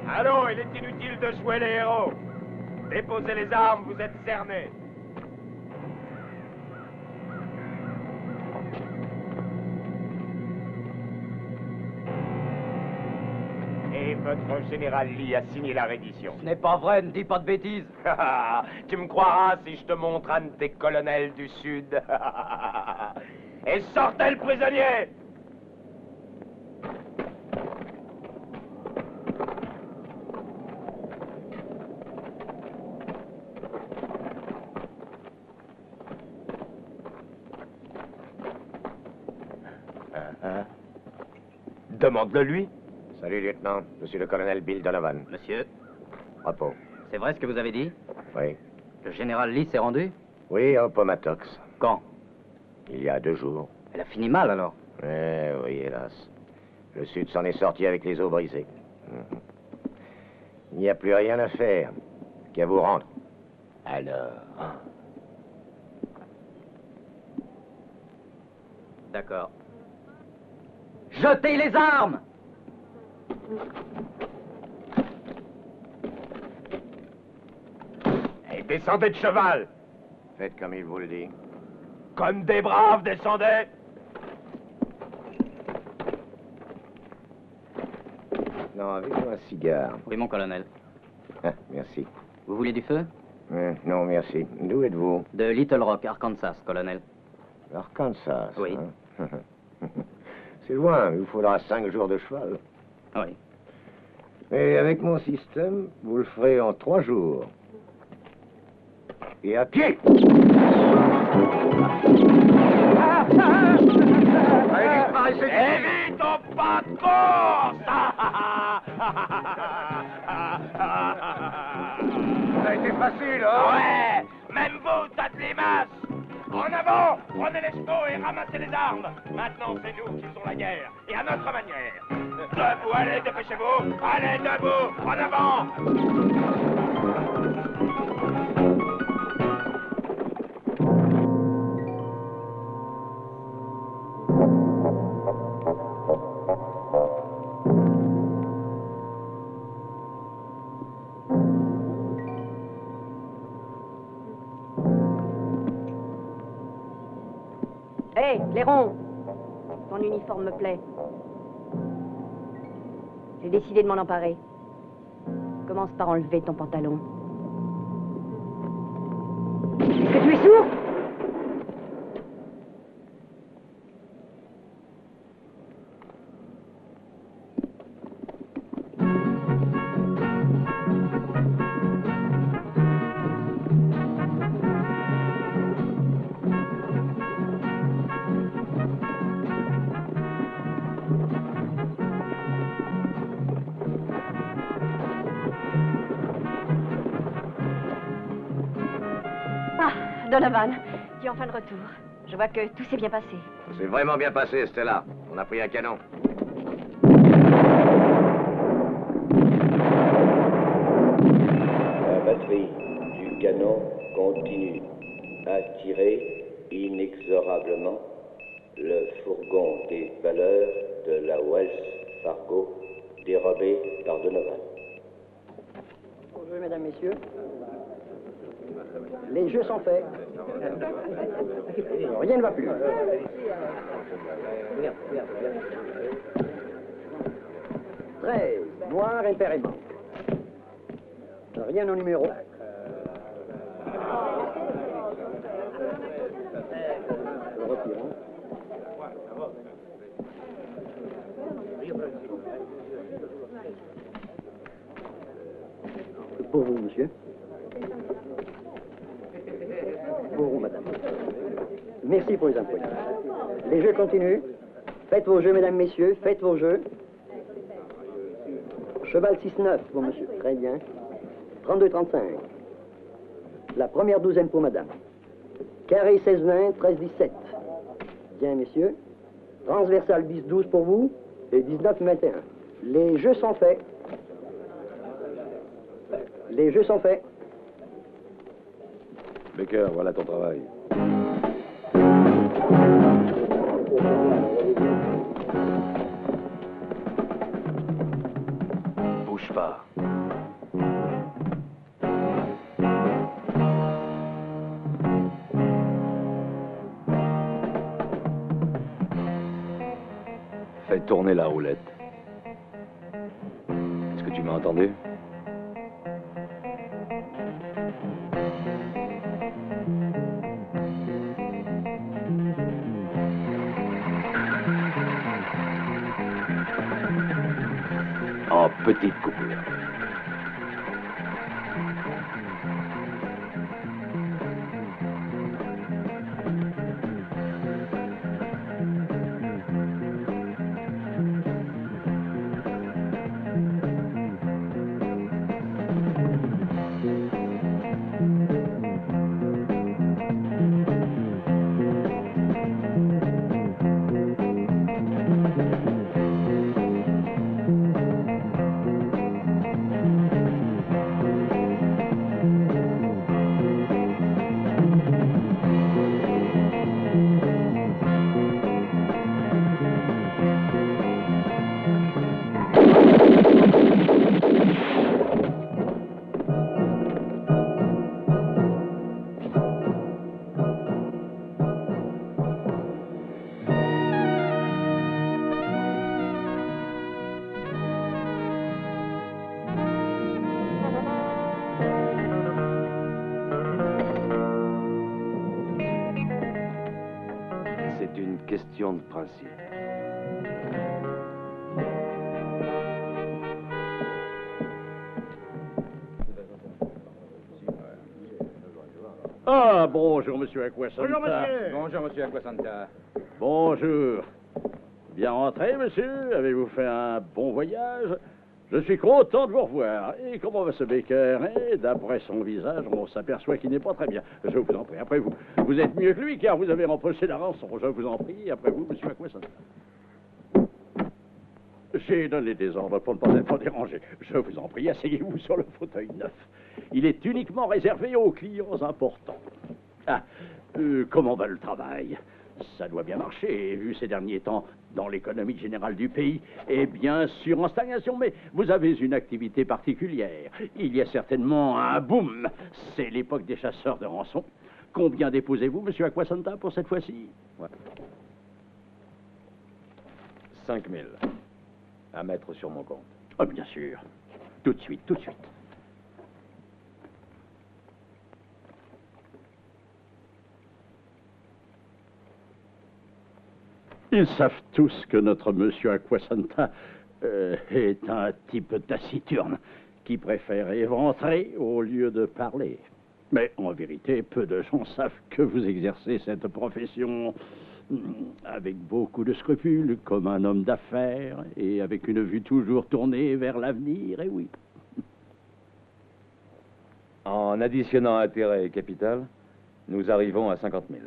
Allons, il est inutile de jouer les héros. Déposez les armes, vous êtes cernés. Et votre général Lee a signé la reddition. Ce n'est pas vrai, ne dis pas de bêtises. Tu me croiras si je te montre un de tes colonels du Sud. Et sortez le prisonnier! Demande-le lui. Salut, lieutenant. Je suis le colonel Bill Donovan. Monsieur, Repos. c'est vrai ce que vous avez dit? Oui. Le général Lee s'est rendu? Oui, au Pomatox. Quand? Il y a 2 jours. Elle a fini mal, alors? Oui, hélas. Le Sud s'en est sorti avec les os brisés. Il n'y a plus rien à faire qu'à vous rendre. Alors... D'accord. Jetez les armes! Et descendez de cheval. Faites comme il vous le dit. Comme des braves, descendez. Non, avec-moi un cigare. Oui, mon colonel. Ah, merci. Vous voulez du feu? Non, merci. D'où êtes-vous? De Little Rock, Arkansas, colonel. Arkansas. Oui. Hein? C'est loin, il vous faudra 5 jours de cheval. Oui. Mais avec mon système, vous le ferez en 3 jours. Et à pied. Allez, disparaissez. Évite au pas de course. Ça a été facile, hein? Ouais. Même vous, Tatlimas. En avant. Prenez les chevaux et ramassez les armes. Maintenant, c'est nous qui faisons la guerre. Et à notre manière. Debout, allez, dépêchez-vous. Allez, debout. En avant. Hé, Clairon! Ton uniforme me plaît. J'ai décidé de m'en emparer. Commence par enlever ton pantalon. Est-ce que tu es sourd? Donovan, tu es enfin de retour. Je vois que tout s'est bien passé. C'est vraiment bien passé, Stella. On a pris un canon. La batterie du canon continue à tirer inexorablement le fourgon des valeurs de la Wells Fargo dérobé par Donovan. Bonjour, mesdames, messieurs. Les jeux sont faits. Rien ne va plus. 13, noir impérément. Rien au numéro. Le retirons. Pour vous, monsieur. Pour vous, madame. Merci pour les employés. Les jeux continuent. Faites vos jeux, mesdames, messieurs. Faites vos jeux. Cheval 6-9 pour monsieur. Très bien. 32-35. La première douzaine pour madame. Carré 16-20, 13-17. Bien, messieurs. Transversal 10-12 pour vous. Et 19-21. Les jeux sont faits. Les jeux sont faits. Baker, voilà ton travail. Bouge pas. Fais tourner la roulette. Est-ce que tu m'as entendu? En petite coupure. C'est une question de principe. Ah, bonjour, monsieur Aquasanta. Bonjour, monsieur. Bonjour, monsieur Aquasanta. Bonjour. Bien rentré, monsieur? Avez-vous fait un bon voyage? Je suis content de vous revoir. Et comment va ce Baker? Et d'après son visage, on s'aperçoit qu'il n'est pas très bien. Je vous en prie, après vous. Vous êtes mieux que lui, car vous avez rempoché la rançon. Je vous en prie, après vous, monsieur Aquasanta. J'ai donné des ordres pour ne pas être dérangé. Je vous en prie, asseyez-vous sur le fauteuil neuf. Il est uniquement réservé aux clients importants. Ah, comment va le travail? Ça doit bien marcher, vu ces derniers temps, dans l'économie générale du pays, et bien sûr en stagnation, mais vous avez une activité particulière. Il y a certainement un boom. C'est l'époque des chasseurs de rançon. Combien déposez-vous, monsieur Aquasanta, pour cette fois-ci? Ouais. 5 000. À mettre sur mon compte. Oh, bien sûr. Tout de suite, tout de suite. Ils savent tous que notre monsieur Aquasanta est un type taciturne qui préfère éventrer au lieu de parler. Mais en vérité, peu de gens savent que vous exercez cette profession avec beaucoup de scrupules, comme un homme d'affaires, et avec une vue toujours tournée vers l'avenir, et oui. En additionnant intérêt et capital, nous arrivons à 50 000.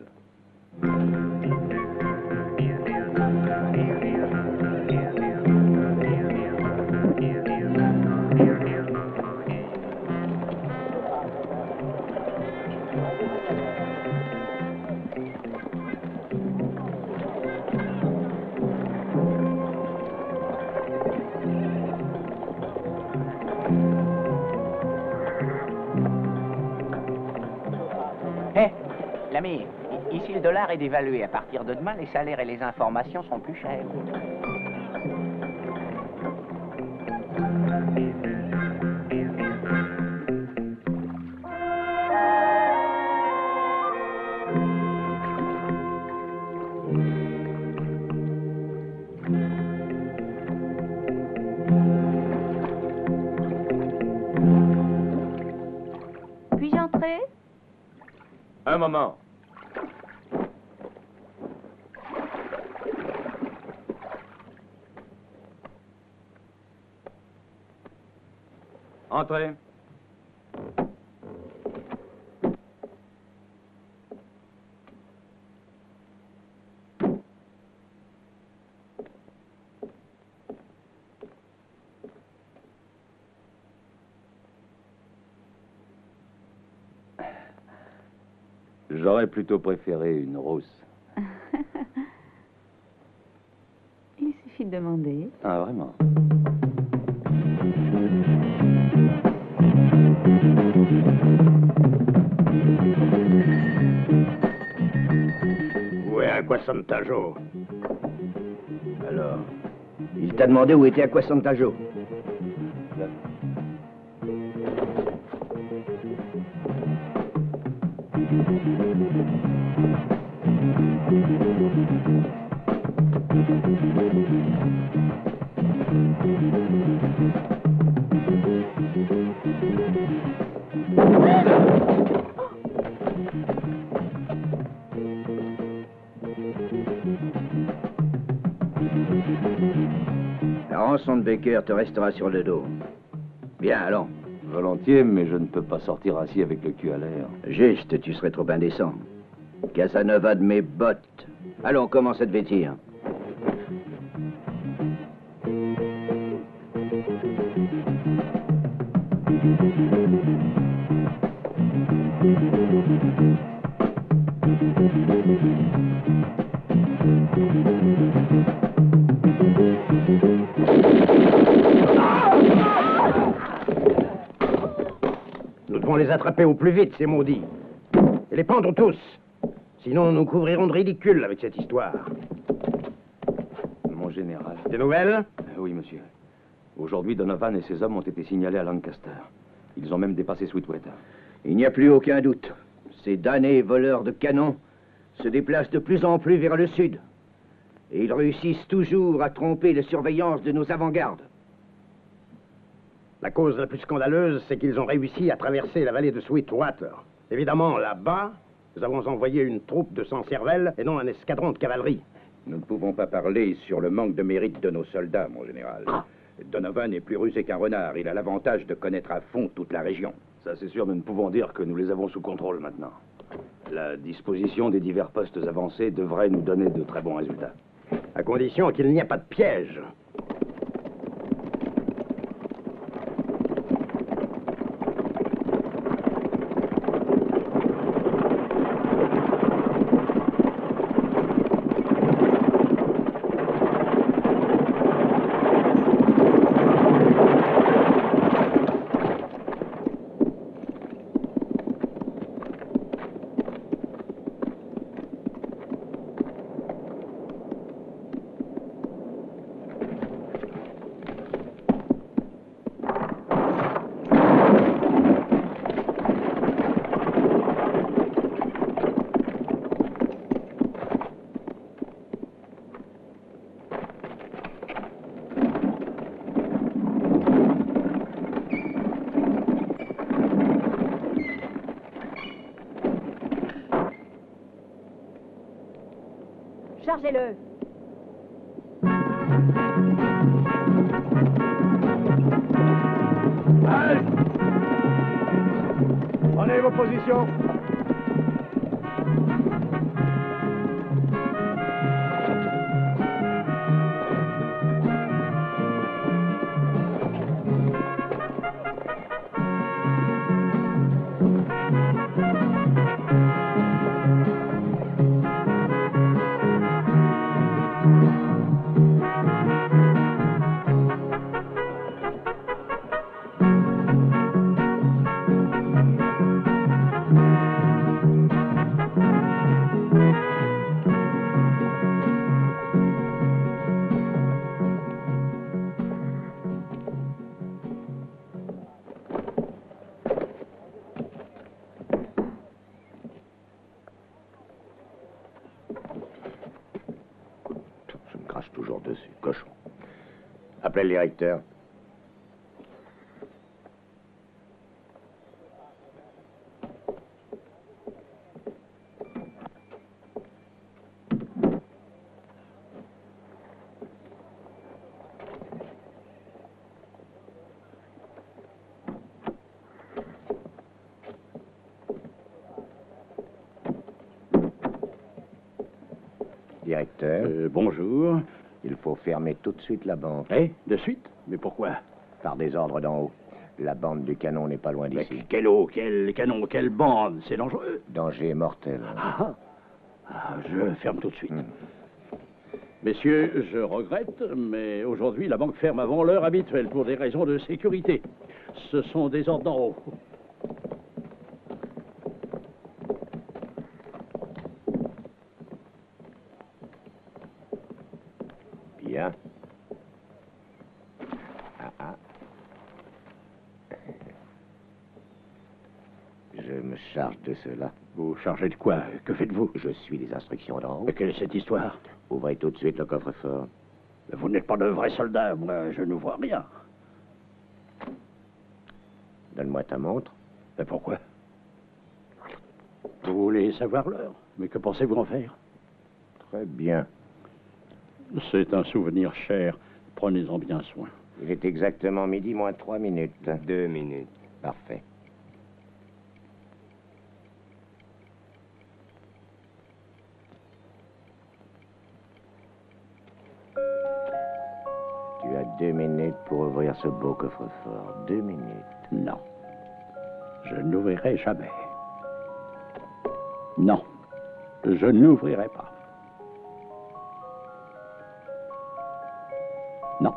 L'ami, ici le dollar est dévalué. À partir de demain, les salaires et les informations sont plus chers. Puis-je entrer? Un moment. Entrez. J'aurais plutôt préféré une rousse. Il suffit de demander. Ah, vraiment? Où est Aquasanta Joe? Alors, il t'a demandé où était Aquasanta Joe. La rançon de Baker te restera sur le dos. Bien, allons. Volontiers, mais je ne peux pas sortir ainsi avec le cul à l'air. Juste, tu serais trop indécent. Casanova de mes bottes. Allons, commence à te vêtir. Nous devons les attraper au plus vite, ces maudits. Et les pendre tous. Sinon, nous couvrirons de ridicule avec cette histoire. Mon général. Des nouvelles? Oui, monsieur. Aujourd'hui, Donovan et ses hommes ont été signalés à Lancaster. Ils ont même dépassé Sweetwater. Il n'y a plus aucun doute. Ces damnés voleurs de canons se déplacent de plus en plus vers le sud. Et ils réussissent toujours à tromper les surveillances de nos avant-gardes. La cause la plus scandaleuse, c'est qu'ils ont réussi à traverser la vallée de Sweetwater. Évidemment, là-bas, nous avons envoyé une troupe de 100 cervelles et non un escadron de cavalerie. Nous ne pouvons pas parler sur le manque de mérite de nos soldats, mon général. Donovan est plus rusé qu'un renard. Il a l'avantage de connaître à fond toute la région. Ça, c'est sûr, nous ne pouvons dire que nous les avons sous contrôle maintenant. La disposition des divers postes avancés devrait nous donner de très bons résultats. À condition qu'il n'y ait pas de piège. Chargez-le. Halte! Prenez vos positions. Je me crache toujours dessus, cochon. Appelez le directeur. Directeur. Bonjour. Il faut fermer tout de suite la banque. Eh, de suite? Mais pourquoi? Par des ordres d'en haut. La bande du canon n'est pas loin d'ici. Quelle eau, quel canon, quelle bande? C'est dangereux. Danger mortel. Je ferme tout de suite. Messieurs, je regrette, mais aujourd'hui, la banque ferme avant l'heure habituelle pour des raisons de sécurité. Ce sont des ordres d'en haut. Bien. Ah. Je me charge de cela. Vous chargez de quoi? Que faites-vous? Je suis les instructions d'en haut. Mais quelle est cette histoire? Ouvrez tout de suite le coffre-fort. Vous n'êtes pas de vrai soldat, moi, je ne vois rien. Donne-moi ta montre. Mais pourquoi? Vous voulez savoir l'heure? Mais que pensez-vous en faire? Très bien. C'est un souvenir cher. Prenez-en bien soin. Il est exactement midi moins 3 minutes. 2 minutes. Parfait. Tu as 2 minutes pour ouvrir ce beau coffre-fort. 2 minutes. Non. Je n'ouvrirai jamais. Non. Je n'ouvrirai pas. Non.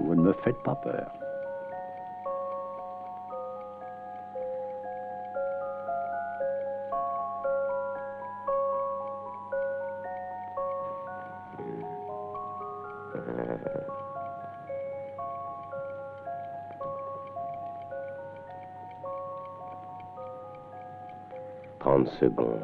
Vous ne me faites pas peur. Secondes.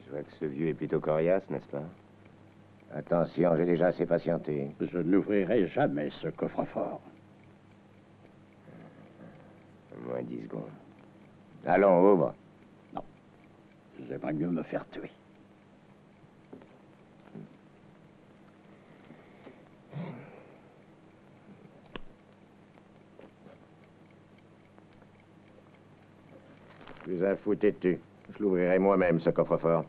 Je vois que ce vieux est plutôt coriace, n'est-ce pas? Attention, j'ai déjà assez patienté. Je n'ouvrirai jamais ce coffre-fort. Moins 10 secondes. Allons, ouvre. Non. J'aimerais mieux me faire tuer. Plus un fou têtu. Je l'ouvrirai moi-même, ce coffre-fort.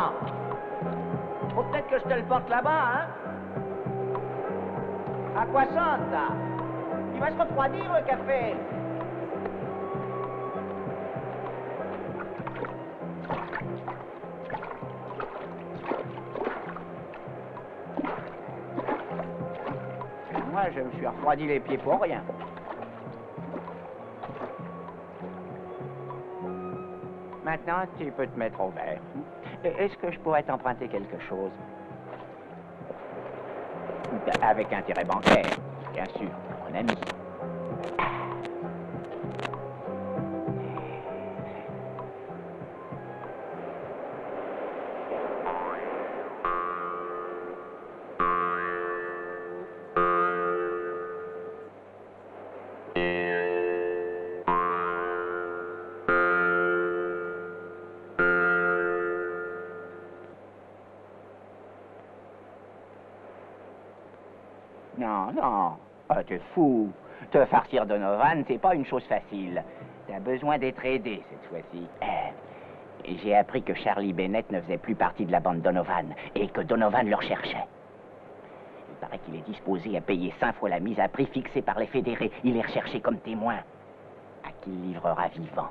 toi. Faut peut-être que je te le porte là-bas, hein. À quoi ça, ça? Il va se refroidir, le café. Moi, je me suis refroidi les pieds pour rien. Maintenant, tu peux te mettre au vert. Est-ce que je pourrais t'emprunter quelque chose? Avec intérêt bancaire, bien sûr, mon ami. Non, non, t'es fou. Te farcir Donovan, c'est pas une chose facile. T'as besoin d'être aidé cette fois-ci. J'ai appris que Charlie Bennett ne faisait plus partie de la bande Donovan et que Donovan le recherchait. Il paraît qu'il est disposé à payer 5 fois la mise à prix fixée par les fédérés. Il est recherché comme témoin, à qui il livrera vivant.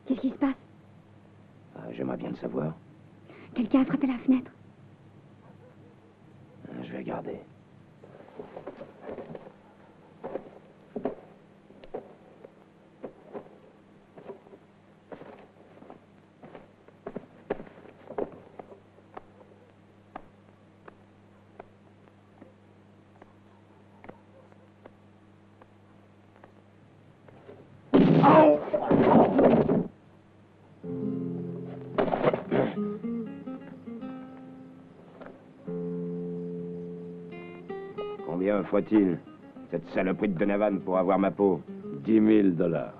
Qu'est-ce qui se passe? J'aimerais bien le savoir. Quelqu'un a frappé la fenêtre. Je vais regarder. Combien faut-il, cette saloperie de Donovan, pour avoir ma peau? 10 000 $.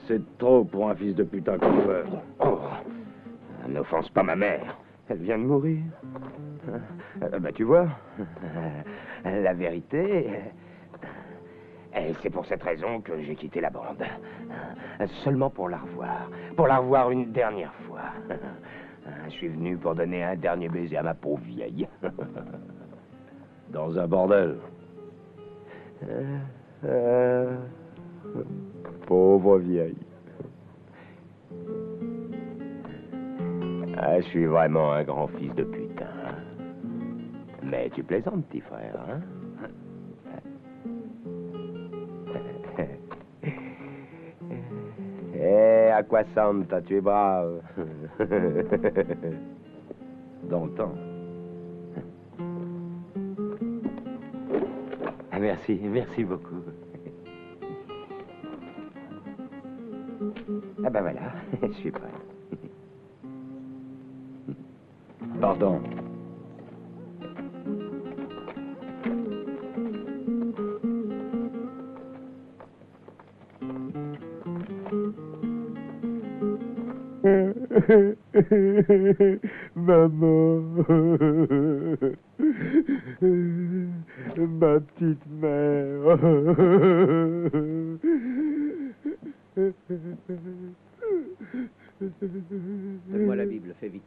C'est trop pour un fils de putain comme toi. Oh, n'offense pas ma mère. Elle vient de mourir. Bah, tu vois, la vérité, c'est pour cette raison que j'ai quitté la bande. Seulement pour la revoir. Pour la revoir une dernière fois. Je suis venu pour donner un dernier baiser à ma pauvre vieille. Dans un bordel. Pauvre vieille. Je suis vraiment un grand fils de putain. Mais tu plaisantes, petit frère, hein? À quoi Santa, tu es brave. Dans le temps. Merci beaucoup. Ah ben voilà, je suis prêt. Pardon. Maman, ma petite mère. Donne-moi la Bible, fais vite.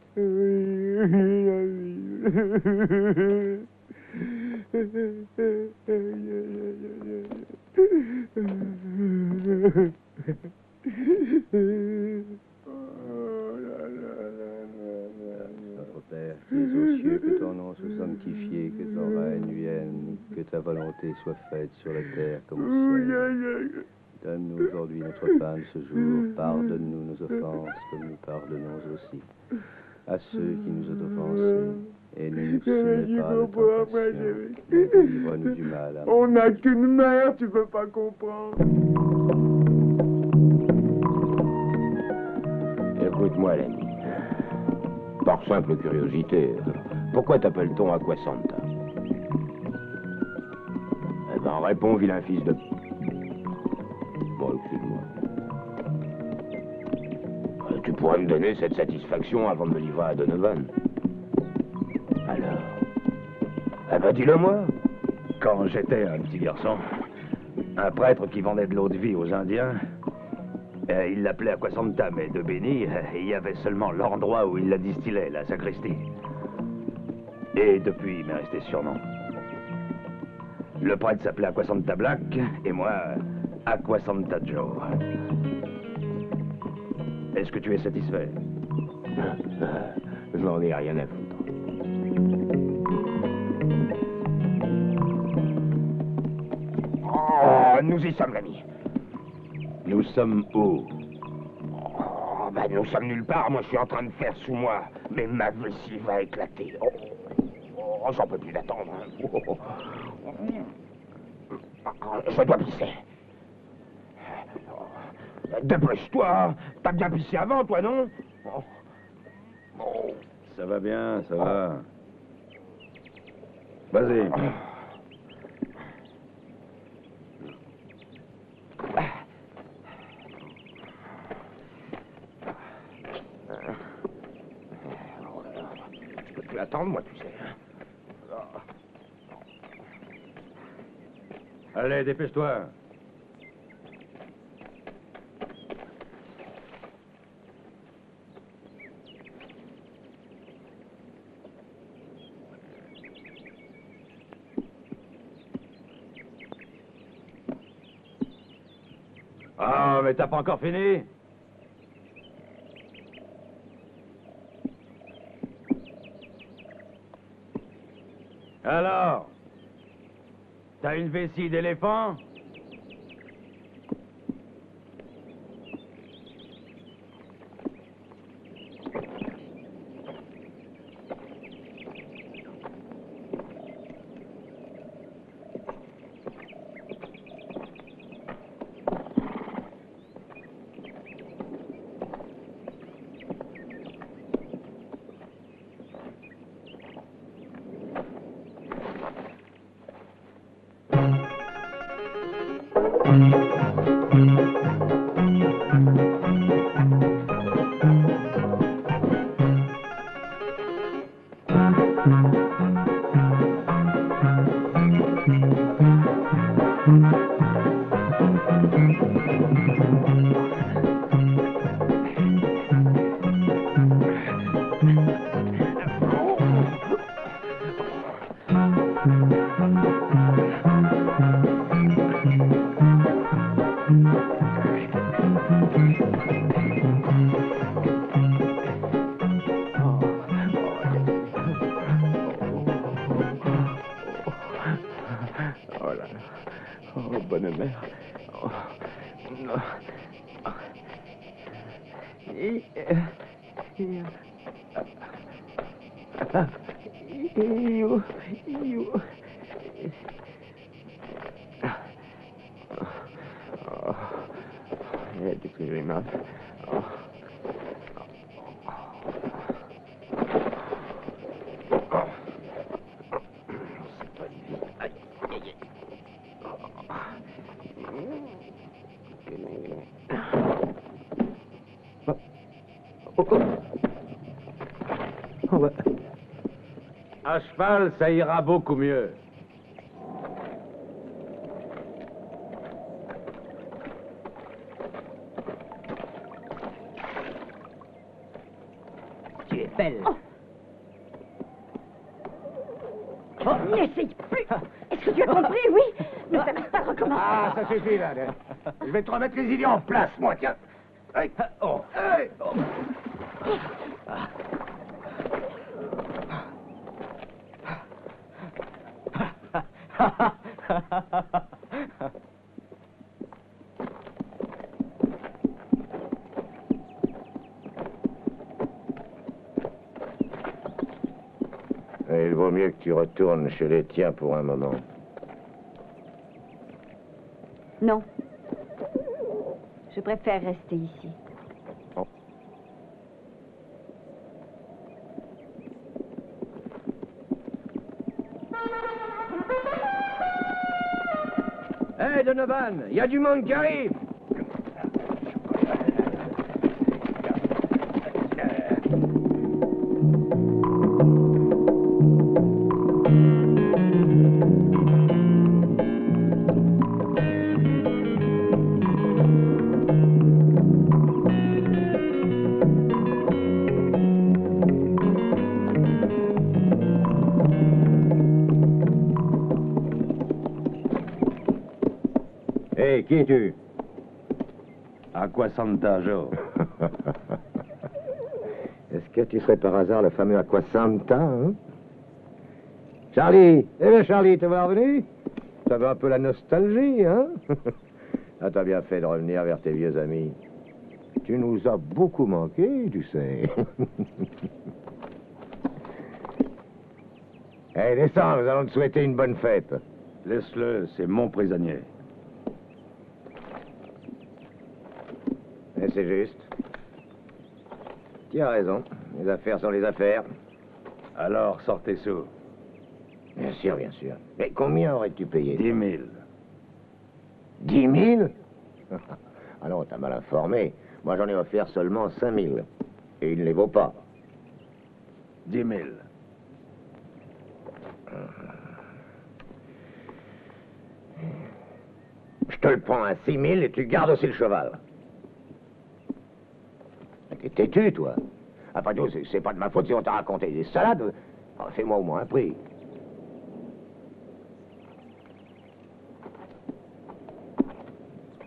Notre Père, qui es aux cieux, que ton nom soit sanctifié, que ton règne vienne, que ta volonté soit faite sur la terre comme au ciel. Donne-nous aujourd'hui notre pain de ce jour. Pardonne-nous nos offenses, comme nous pardonnons aussi à ceux qui nous ont offensés. Et ne nous soumets pas à la tentation, mais délivre-nous du mal. Amen. On n'a qu'une mère, tu peux pas comprendre. Écoute-moi, l'ami. Par simple curiosité, pourquoi t'appelle-t-on Aquasanta? Eh ben, réponds, vilain fils de... Bon, excuse-moi. Tu pourrais me donner cette satisfaction avant de me livrer à Donovan. Alors? Eh ben, dis-le-moi. Quand j'étais un petit garçon, un prêtre qui vendait de l'eau de vie aux Indiens, il l'appelait Aquasanta, mais de béni, il y avait seulement l'endroit où il la distillait, la sacristie. Et depuis, il m'est resté ce surnom. Le prêtre s'appelait Aquasanta Black, et moi, Aquasanta Joe. Est-ce que tu es satisfait? Je n'en ai rien à foutre. Oh, nous y sommes, l'ami. Nous sommes où? Oh, ben, nous sommes nulle part. Moi, je suis en train de faire sous moi. Mais ma vessie va éclater. Oh, j'en peux plus d'attendre. Je dois pisser. Dépêche-toi. T'as bien pissé avant, toi, non? Ça va bien, ça va. Vas-y. Je peux plus attendre, moi, tu sais. Allez, dépêche-toi. Ah, mais t'as pas encore fini? Alors? T'as une vessie d'éléphant? bonne mère. Qu'est-ce que j'ai mal. À cheval, ça ira beaucoup mieux. Tu es belle. Oh, n'essaye plus. Est-ce que tu as compris, oui? Ne t'amuse pas de recommencer. Ah, ça suffit, là. Je vais te remettre les idées en place, moi, tiens. Hey. Oh. Hey. Oh. Il vaut mieux que tu retournes chez les tiens pour un moment. Non. Je préfère rester ici. Donovan. Il y a du monde qui arrive. Hé, qui es-tu? Aquasanta Joe. Est-ce que tu serais par hasard le fameux Aquasanta, hein? Charlie! Eh bien, Charlie, te voilà revenu? T'avais un peu la nostalgie, hein? Ah, t'as bien fait de revenir vers tes vieux amis. Tu nous as beaucoup manqué, tu sais. Hé, descends, nous allons te souhaiter une bonne fête. Laisse-le, c'est mon prisonnier. Et c'est juste. Tu as raison. Les affaires sont les affaires. Alors, sors tes sous. Bien sûr, bien sûr. Mais combien aurais-tu payé? 10 000. 10 000? Ah non, t'as mal informé. Moi, j'en ai offert seulement 5 000. Et il ne les vaut pas. 10 000. Je te le prends à 6 000 et tu gardes aussi le cheval. T'es têtu, toi. Après tout, c'est pas de ma faute si on t'a raconté des salades. Oh, fais-moi au moins un prix.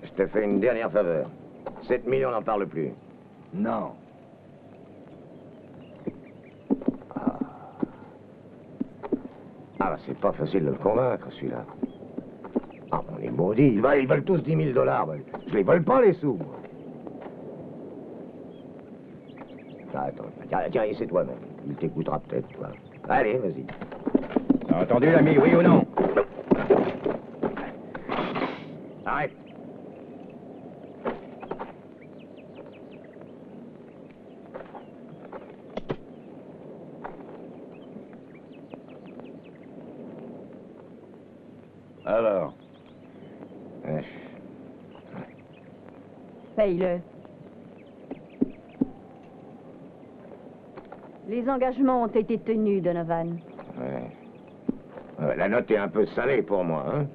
Je te fais une dernière faveur. 7 millions, on n'en parle plus. Non. Ah, c'est pas facile de le convaincre, celui-là. Ah, on est maudits. Ils veulent tous 10 000 $. Je les vole pas, les sous, moi. Ah, attends, tiens, essaie toi-même. Il t'écoutera peut-être, toi. Allez, vas-y. T'as entendu, l'ami, oui ou non? Arrête. Alors? Paye-le. Les engagements ont été tenus, Donovan. Ouais. La note est un peu salée pour moi, hein?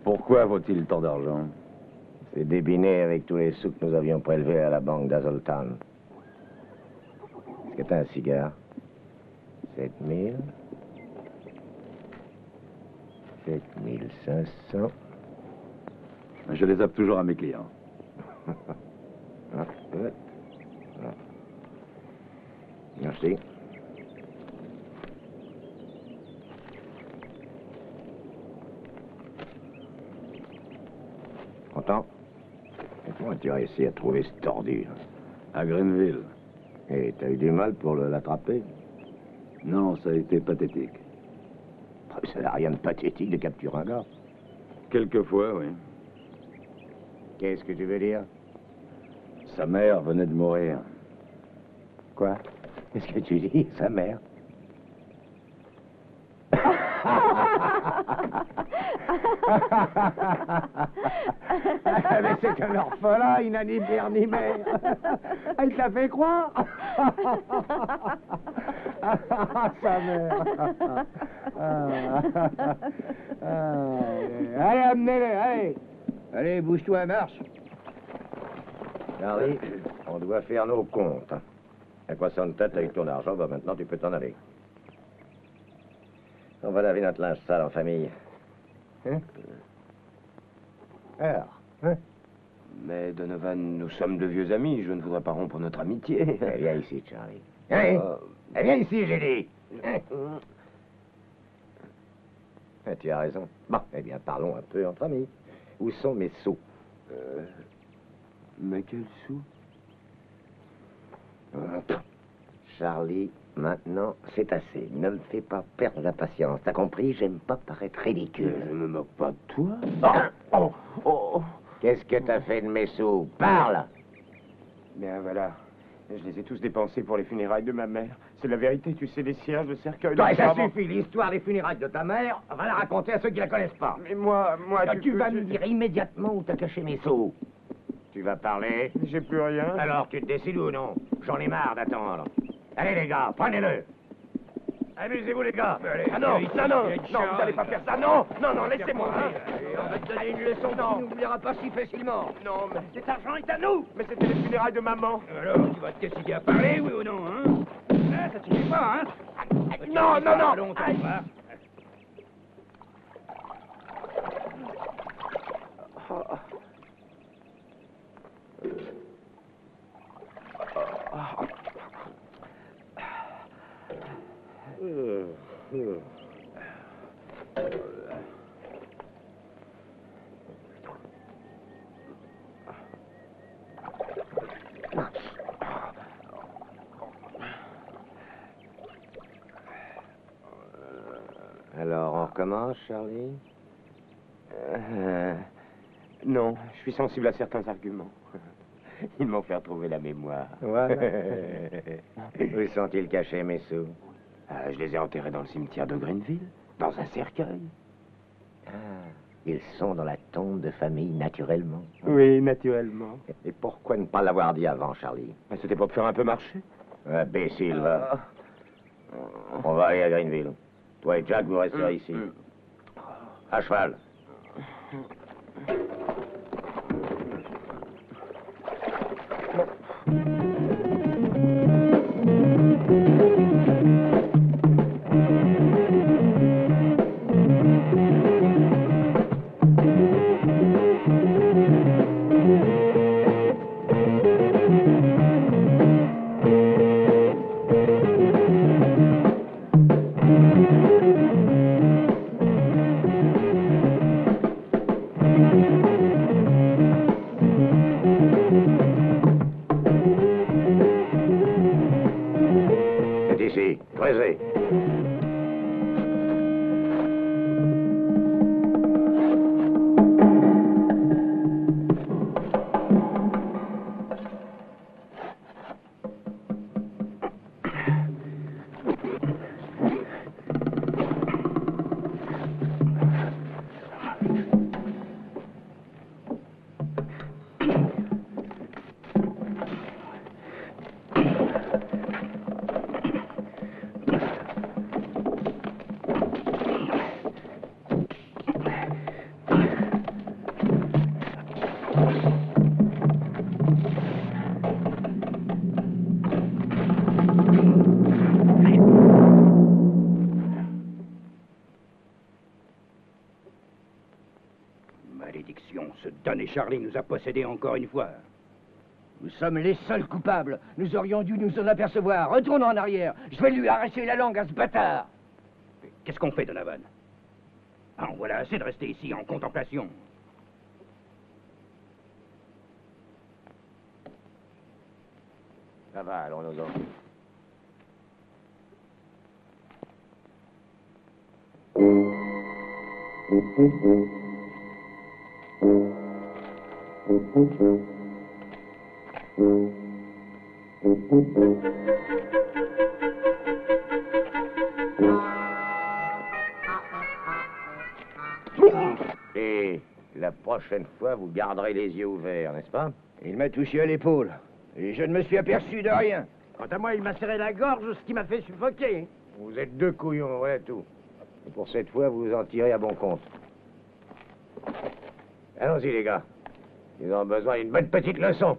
Pourquoi vaut-il tant d'argent? C'est débiné avec tous les sous que nous avions prélevés à la banque d'Azoltan. Est-ce que t'as un cigare? 7 000. 7 500. Je les zappe toujours à mes clients. Merci. Content? Et comment tu as réussi à trouver ce tordu? À Greenville. Et t'as eu du mal pour l'attraper? Non, ça a été pathétique. Ça n'a rien de pathétique de capturer un gars. Quelquefois, oui. Qu'est-ce que tu veux dire? Sa mère venait de mourir. Quoi? Qu'est-ce que tu dis, sa mère? Mais c'est un orphelin, il n'a ni père ni mère. Il te l'a fait croire? Sa mère. Allez, amenez-le, allez. Allez, bouge-toi, marche. Charlie, on doit faire nos comptes. À quoi ça de tête avec ton argent? Bah, maintenant, tu peux t'en aller. On va laver notre linge sale en famille. Hein? Alors, hein? Mais Donovan, nous sommes de vieux amis. Je ne voudrais pas rompre notre amitié. Eh, viens ici, Charlie. Hein? Eh, viens ici, j'ai dit. Hein? Tu as raison. Bon, eh bien, parlons un peu entre amis. Où sont mes sous? Mais quel sou? Charlie, maintenant, c'est assez. Ne me fais pas perdre la patience. T'as compris? J'aime pas paraître ridicule. Je me moque pas de toi. Qu'est-ce que t'as fait de mes sous? Parle! Ben voilà. Je les ai tous dépensés pour les funérailles de ma mère. C'est la vérité, tu sais, les cierges, le cercueil... Toi, le ça savon. suffit, l'histoire des funérailles de ta mère, va la raconter à ceux qui la connaissent pas. Mais moi, Tu vas me dire immédiatement où t'as caché mes sous. Tu vas parler? J'ai plus rien. Alors, tu te décides ou non? J'en ai marre d'attendre. Allez, les gars, prenez-le. Amusez-vous, les gars. Allez, Ah non, vite, non, non, vite, non, vous n'allez pas faire ça. Non, non, non, laissez-moi. On va te donner une leçon qui n'oubliera pas si facilement. Non, mais cet argent est à nous. Mais c'était les funérailles de maman. Alors, tu vas te décider à parler, oui ou non, hein? Là, ça suffit pas, hein? Non, non, non. Longtemps, va. Alors, on recommence, Charlie? Non, je suis sensible à certains arguments. Ils m'ont fait retrouver la mémoire. Voilà. Où sont-ils cachés, mes sous? Je les ai enterrés dans le cimetière de Greenville, dans un cercueil. Ah, ils sont dans la tombe de famille, naturellement. Oui, naturellement. Et pourquoi ne pas l'avoir dit avant, Charlie? C'était pour te faire un peu marcher. Imbécile, va. On va aller à Greenville. Toi et Jack, vous resterez ici. À cheval. C'est ici. Creusez. Malédiction, ce damné Charlie nous a possédés encore une fois. Nous sommes les seuls coupables. Nous aurions dû nous en apercevoir. Retournons en arrière. Je vais lui arracher la langue à ce bâtard. Qu'est-ce qu'on fait, Donovan? Ah, voilà assez de rester ici en contemplation. Ça va, allons nous autres. Et la prochaine fois, vous garderez les yeux ouverts, n'est-ce pas? Il m'a touché à l'épaule. Et je ne me suis aperçu de rien. Quant à moi, il m'a serré la gorge, ce qui m'a fait suffoquer. Vous êtes deux couillons, voilà tout. Et pour cette fois, vous en tirez à bon compte. Allons-y, les gars. Ils ont besoin d'une bonne petite leçon.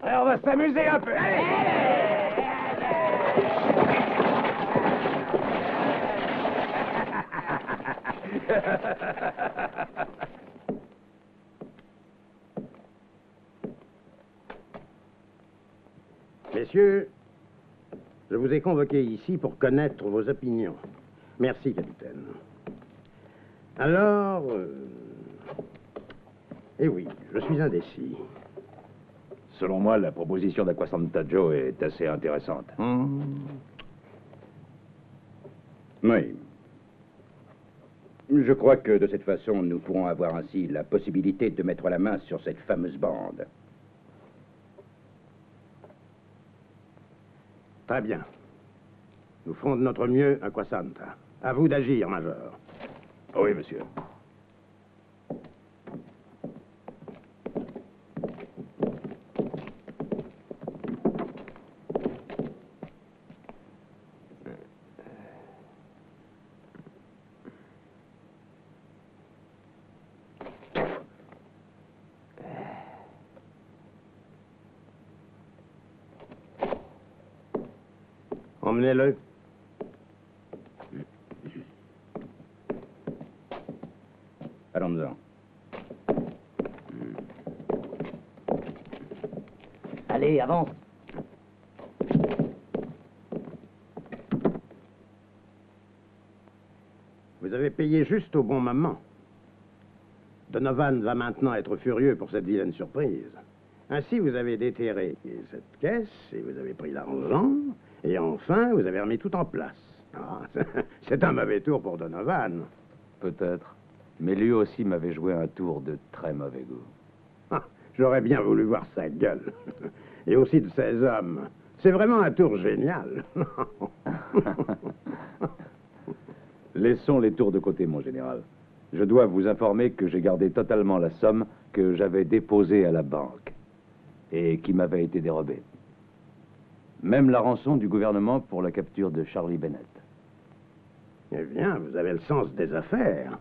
Alors, on va s'amuser un peu. Messieurs, je vous ai convoqués ici pour connaître vos opinions. Merci, capitaine. Alors, eh oui, je suis indécis. Selon moi, la proposition d'Acquasanta Joe est assez intéressante. Oui. Je crois que de cette façon, nous pourrons avoir ainsi la possibilité de mettre la main sur cette fameuse bande. Très bien. Nous ferons de notre mieux, Acquasanta. À vous d'agir, Major. Oui, monsieur. Emmenez-le. Allons-en. Allez, avance. Vous avez payé juste au bon moment. Donovan va maintenant être furieux pour cette vilaine surprise. Ainsi, vous avez déterré cette caisse et vous avez pris l'argent. Et enfin, vous avez remis tout en place. Ah, c'est un mauvais tour pour Donovan. Peut-être. Mais lui aussi m'avait joué un tour de très mauvais goût. Ah, j'aurais bien voulu voir sa gueule. Et aussi de ses hommes. C'est vraiment un tour génial. Laissons les tours de côté, mon général. Je dois vous informer que j'ai gardé totalement la somme que j'avais déposée à la banque et qui m'avait été dérobée. Même la rançon du gouvernement pour la capture de Charlie Bennett. Eh bien, vous avez le sens des affaires.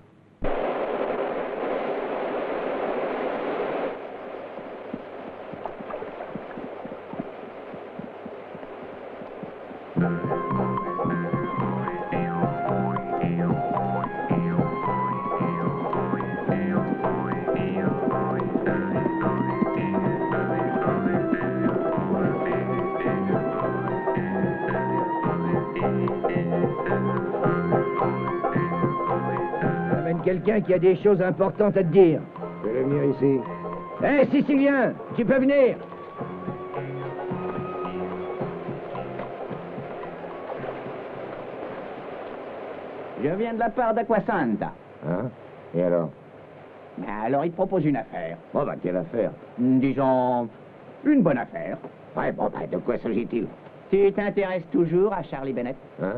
Quelqu'un qui a des choses importantes à te dire. Fais-le venir ici. Hé, Sicilien, tu peux venir. Je viens de la part d'Acquasanta. Hein? Et alors? Alors, il te propose une affaire. Bon, bah, quelle affaire? Disons, une bonne affaire. Ouais, bon, bah, de quoi s'agit-il? Tu t'intéresses toujours à Charlie Bennett? Hein?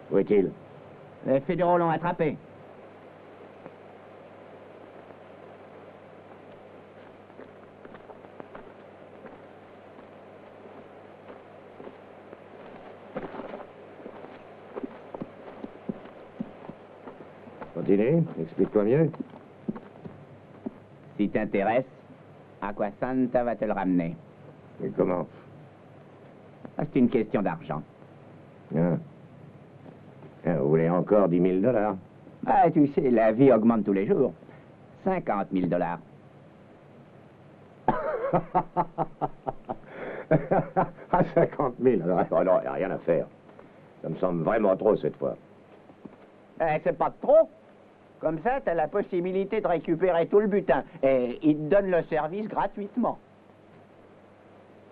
Où est-il? Les fédéraux l'ont attrapé. Continue, explique-toi mieux. Si t'intéresse, Acquasanta va te le ramener. Et comment? C'est une question d'argent. Hein? Vous voulez encore 10 000 $? Ah, tu sais, la vie augmente tous les jours. 50 000 $. À 50 000. Oh non, il n'y a rien à faire. Ça me semble vraiment trop cette fois. C'est pas trop. Comme ça, t'as la possibilité de récupérer tout le butin. Et ils te donnent le service gratuitement.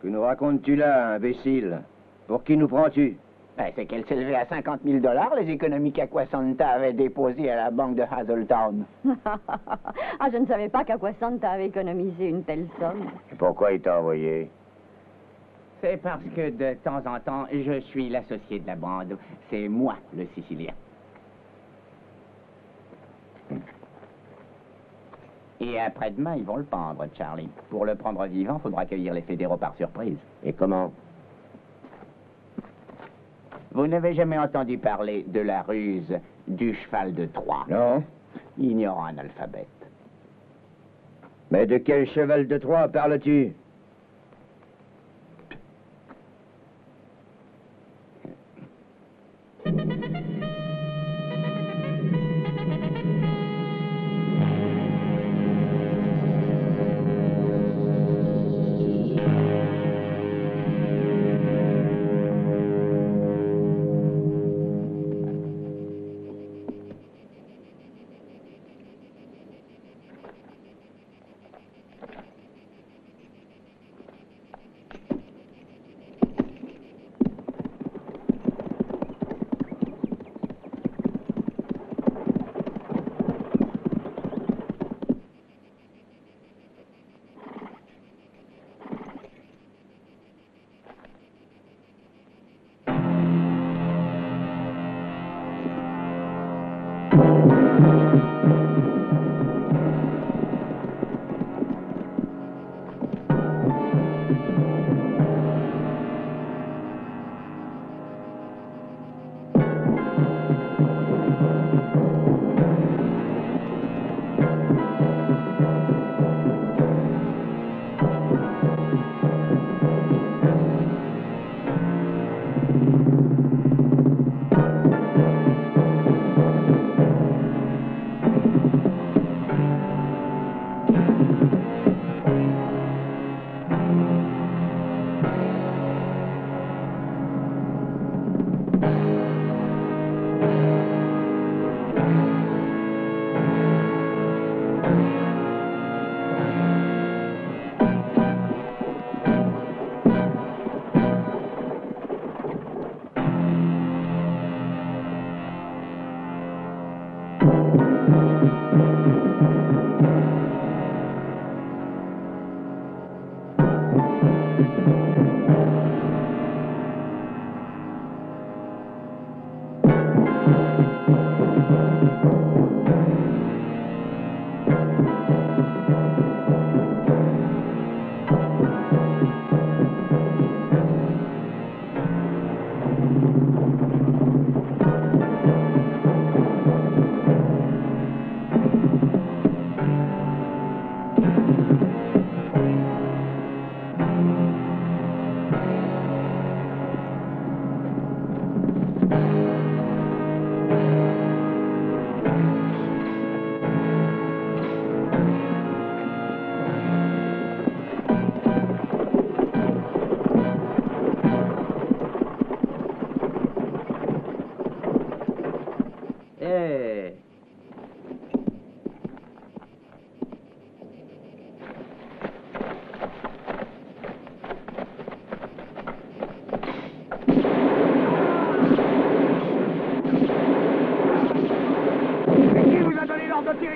Que nous racontes-tu là, imbécile? Pour qui nous prends-tu? C'est qu'elle s'élevait à 50 000 $, les économies qu'Acquasanta avait déposées à la banque de Hazeltown. Ah, je ne savais pas qu'Acquasanta avait économisé une telle somme. Et pourquoi il t'a envoyé? C'est parce que de temps en temps, je suis l'associé de la bande. C'est moi, le Sicilien. Et après-demain, ils vont le pendre, Charlie. Pour le prendre vivant, faudra accueillir les fédéraux par surprise. Et comment? Vous n'avez jamais entendu parler de la ruse du cheval de Troie? Non. Ignorant analphabète. Mais de quel cheval de Troie parles-tu?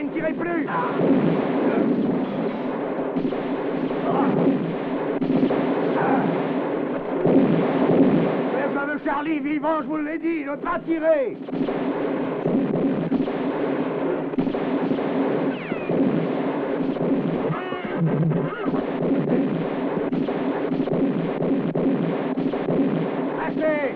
Ne tirez plus! Le fameux Charlie vivant, je vous l'ai dit, ne pas tirer! Assez!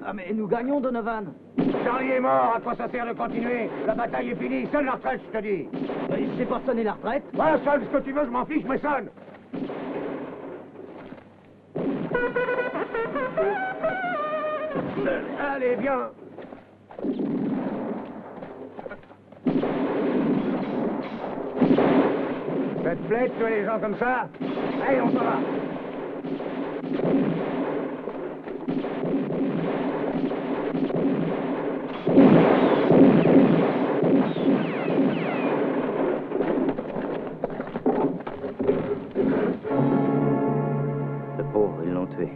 Ah mais nous gagnons, Donovan. Charlie est mort, à quoi ça sert de continuer? La bataille est finie, sonne la retraite, je te dis. Je sais pas sonner la retraite. Ouais, sonne ce que tu veux, je m'en fiche, mais sonne. Allez, viens. Ça te plaît de tuer les gens comme ça? Allez, on s'en va. Le pauvre, ils l'ont tué.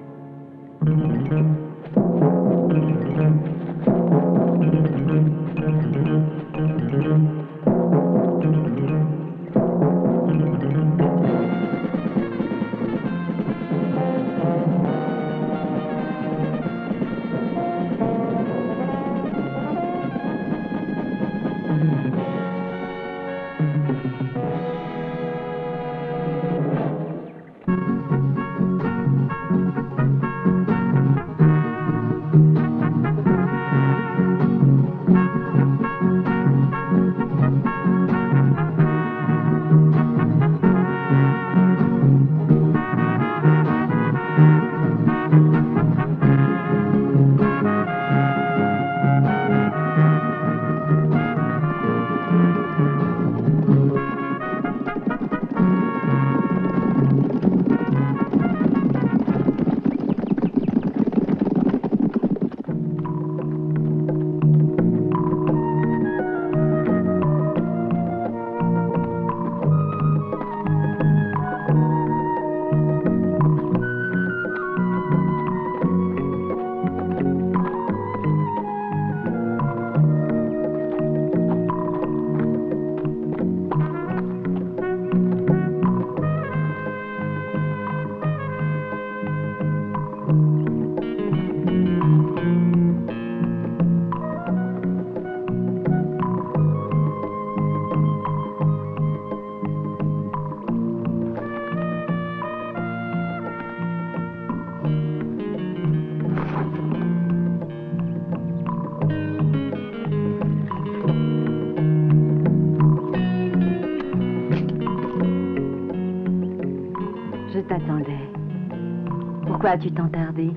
as-tu tant tardé?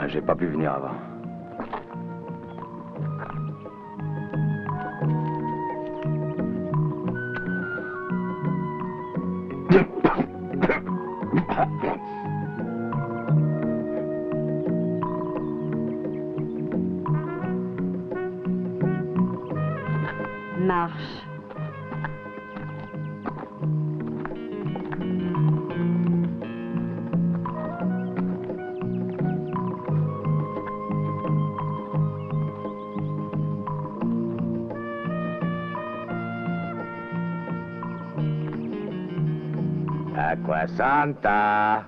J'ai pas pu venir avant. Marche. Aqua Santa.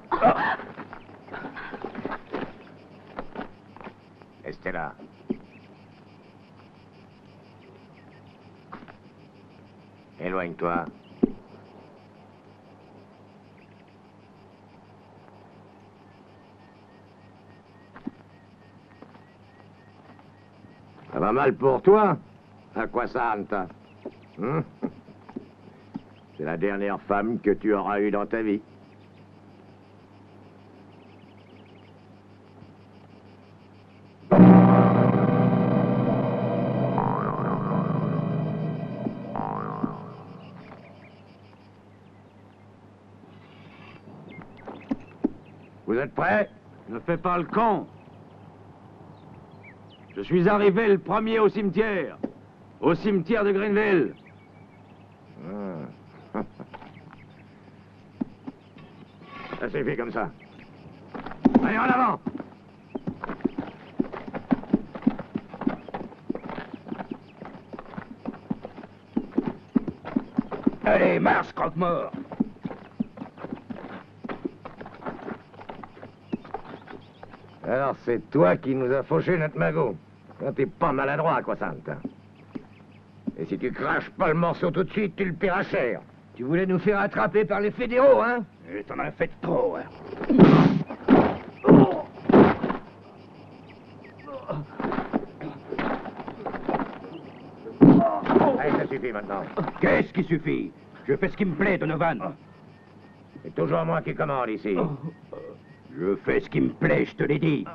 Estella. Éloigne-toi. Ça va mal pour toi, Aqua Santa. C'est la dernière femme que tu auras eue dans ta vie. Vous êtes prêts? Ne fais pas le con. Je suis arrivé le premier au cimetière de Greenville. Ça suffit comme ça. Allez, en avant! Allez, marche, croque-mort! Alors, c'est toi qui nous as fauché notre magot. T'es pas maladroit, quoi, Santa. Et si tu craches pas le morceau tout de suite, tu le paieras cher. Tu voulais nous faire attraper par les fédéraux, hein? Et t'en as fait trop, hein? Allez, ça suffit maintenant. Qu'est-ce qui suffit? Je fais ce qui me plaît, Donovan. C'est toujours moi qui commande ici. Je fais ce qui me plaît, je te l'ai dit.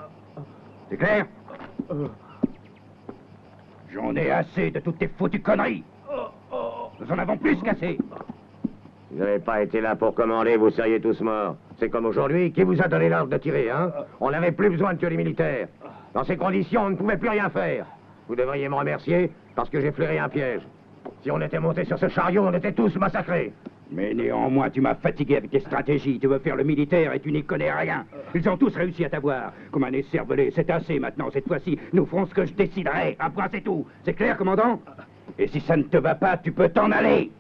C'est clair? J'en ai assez de toutes tes foutues conneries. Nous en avons plus qu'assez. Si vous n'avez pas été là pour commander, vous seriez tous morts. C'est comme aujourd'hui. Qui vous a donné l'ordre de tirer, hein? On n'avait plus besoin de tuer les militaires. Dans ces conditions, on ne pouvait plus rien faire. Vous devriez me remercier parce que j'ai flairé un piège. Si on était monté sur ce chariot, on était tous massacrés. Mais néanmoins, tu m'as fatigué avec tes stratégies. Tu veux faire le militaire et tu n'y connais rien. Ils ont tous réussi à t'avoir. Comme un écervelé. C'est assez maintenant. Cette fois-ci, nous ferons ce que je déciderai. Après, c'est tout. C'est clair, commandant? Et si ça ne te va pas, tu peux t'en aller.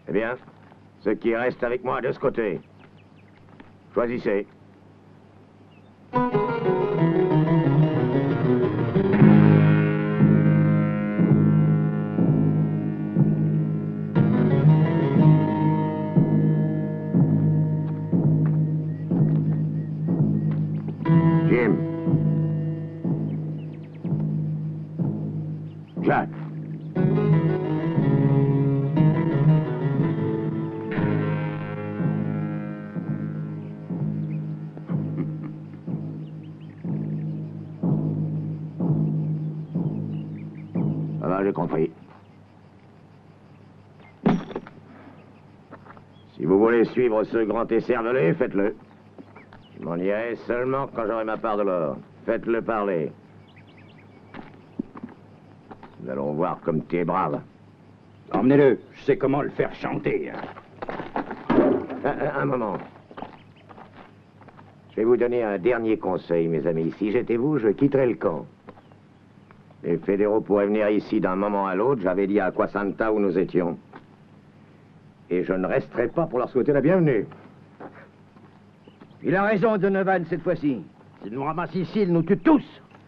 Eh bien, ceux qui restent avec moi de ce côté. Choisissez. Jim. Jack. J'ai compris. Si vous voulez suivre ce grand écervelé, faites-le. Je m'en irai seulement quand j'aurai ma part de l'or. Faites-le parler. Nous allons voir comme tu es brave. Emmenez-le. Je sais comment le faire chanter. Un moment. Je vais vous donner un dernier conseil, mes amis. Si j'étais vous, je quitterais le camp. Les fédéraux pourraient venir ici d'un moment à l'autre. J'avais dit à Aqua Santa où nous étions. Et je ne resterai pas pour leur souhaiter la bienvenue. Il a raison, Donovan, cette fois-ci. S'il nous ramasse ici, il nous tue tous.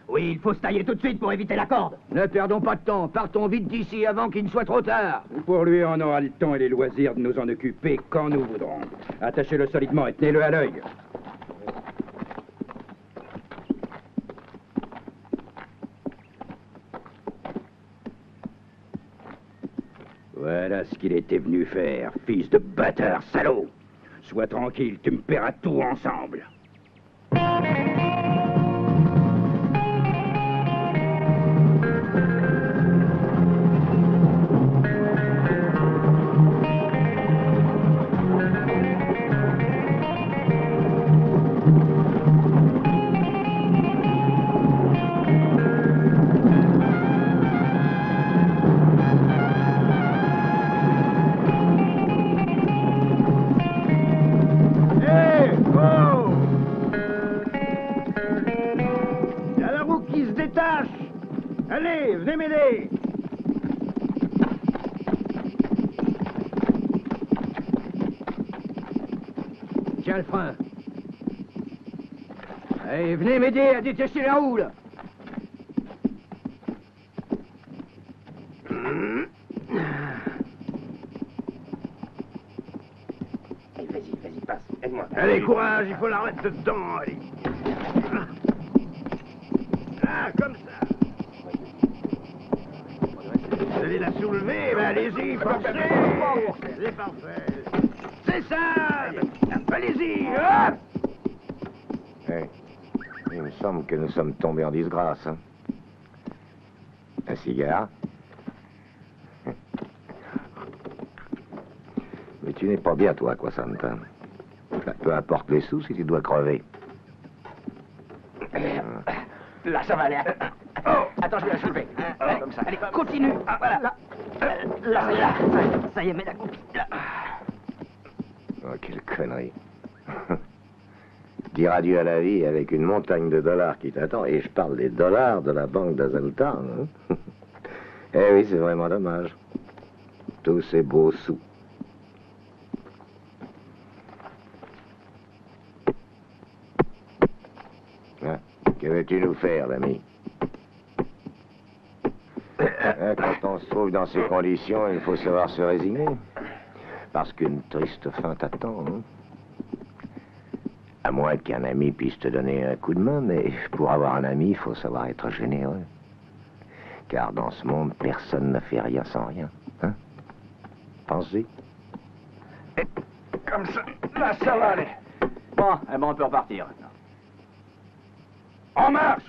Oui, il faut se tailler tout de suite pour éviter la corde. Ne perdons pas de temps. Partons vite d'ici avant qu'il ne soit trop tard. Pour lui, on aura le temps et les loisirs de nous en occuper quand nous voudrons. Attachez-le solidement et tenez-le à l'œil. Voilà ce qu'il était venu faire, fils de bâtard salaud. Sois tranquille, tu me paieras tout ensemble. Allez, venez m'aider! Tiens le frein. Allez, venez m'aider à détacher la roue, là. Allez, vas-y, passe, aide-moi. Allez, courage, il faut la remettre dedans, allez. Ah, comme ça. Vous allez la soulever, ben allez-y, forcez. C'est parfait. C'est ça. Allez-y, hop. Il me semble que nous sommes tombés en disgrâce. Hein. Un cigare. Mais tu n'es pas bien, toi, quoi, Santa. Peu importe les sous si tu dois crever. Là, ça va aller. Attends, je vais la soulever. Allez, comme ça. Allez, continue. Ah, voilà. Là. Ça y est, mets la copie. Là. Oh, quelle connerie. Dire adieu à la vie avec une montagne de dollars qui t'attend. Et je parle des dollars de la banque d'Azaltown. Hein. Eh oui, c'est vraiment dommage. Tous ces beaux sous. Hein? Que veux-tu nous faire, l'ami? Hein, quand on se trouve dans ces conditions, il faut savoir se résigner. Parce qu'une triste fin t'attend. Hein? À moins qu'un ami puisse te donner un coup de main, mais pour avoir un ami, il faut savoir être généreux. Car dans ce monde, personne ne fait rien sans rien. Hein? Pense-y. Comme ça, là, ça va aller. Bon, eh ben, on peut repartir maintenant. En marche!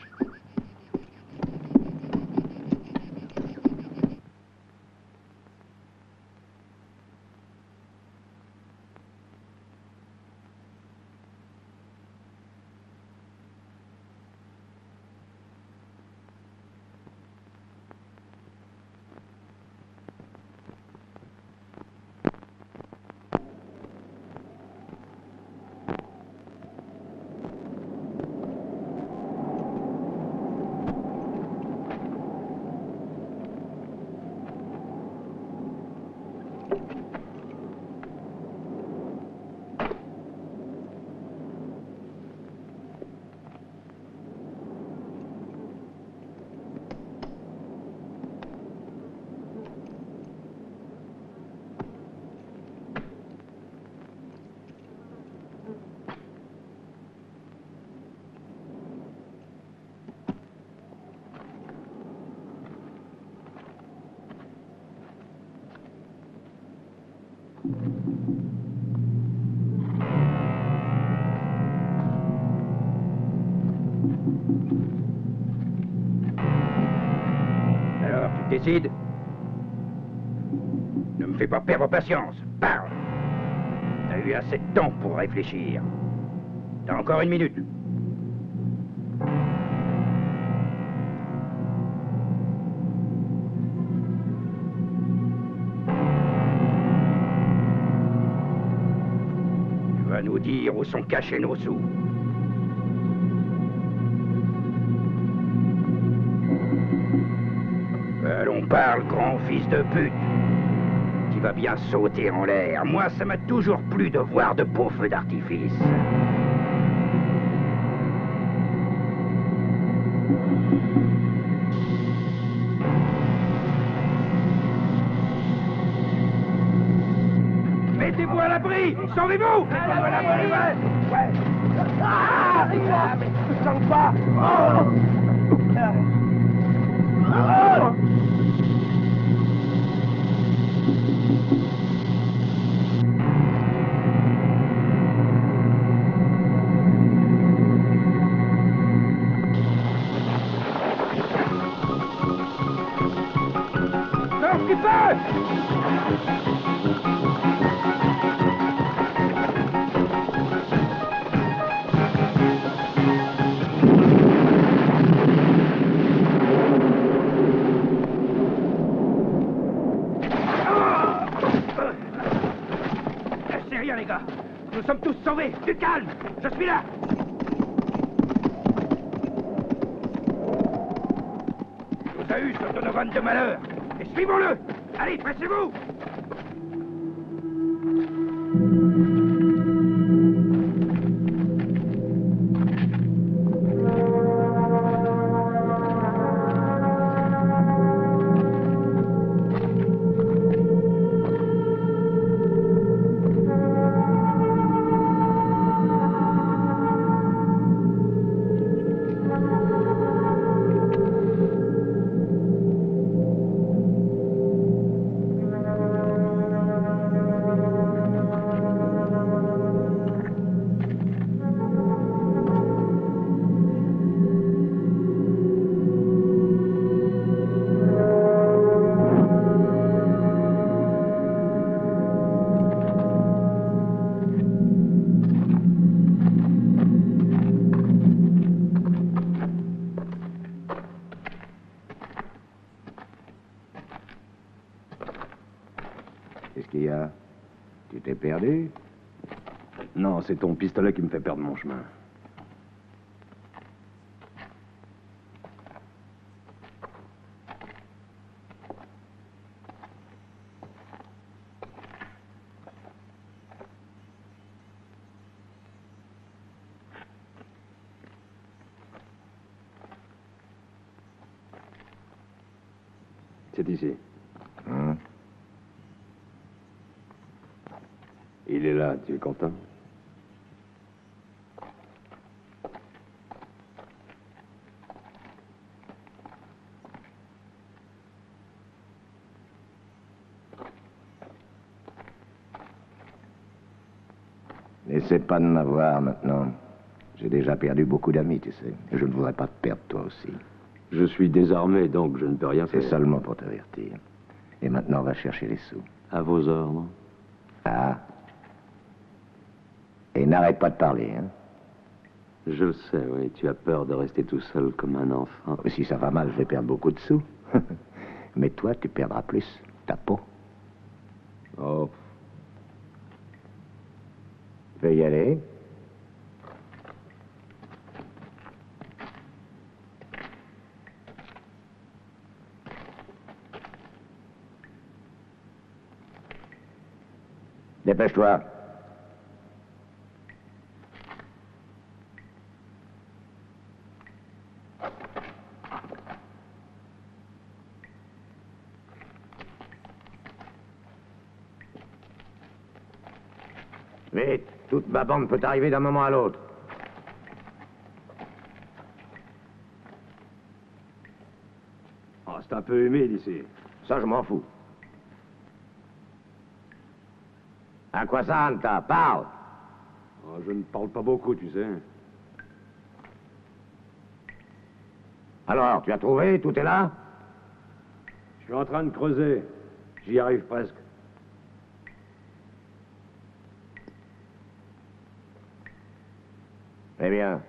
Alors, tu décides? Ne me fais pas perdre patience. Parle! T'as eu assez de temps pour réfléchir. T'as encore 1 minute. Tu vas nous dire où sont cachés nos sous. Allons, parle, grand fils de pute. Tu vas bien sauter en l'air. Moi, ça m'a toujours plu de voir de beaux feux d'artifice. Mettez-vous à l'abri! Sauvez-vous! Mettez-vous à l'abri, ouais! Ah! Mais je sens pas! Oh! Oh! Du feu! C'est rien, les gars. Nous sommes tous sauvés. Du calme. Je suis là. Nous a eu ce Donovan de malheur. Et suivons-le. Allez, pressez-vous. Qu'est-ce qu'il y a? Tu t'es perdu? Non, c'est ton pistolet qui me fait perdre mon chemin. C'est ici. Il est là, tu es content? N'essaie pas de m'avoir maintenant. J'ai déjà perdu beaucoup d'amis, tu sais. Et je ne voudrais pas te perdre toi aussi. Je suis désarmé, donc je ne peux rien faire. C'est seulement pour t'avertir. Et maintenant, va chercher les sous. À vos ordres. Ah. Et n'arrête pas de parler, hein. Je le sais, oui. Tu as peur de rester tout seul comme un enfant. Si ça va mal, je vais perdre beaucoup de sous. Mais toi, tu perdras plus. Ta peau. Oh. Tu veux y aller? Dépêche-toi. Vite, toute ma bande peut arriver d'un moment à l'autre. Oh, c'est un peu humide ici. Ça, je m'en fous. Acquasanta, parle. Oh, je ne parle pas beaucoup, tu sais. Alors, tu as trouvé? Tout est là? Je suis en train de creuser. J'y arrive presque. Eh bien.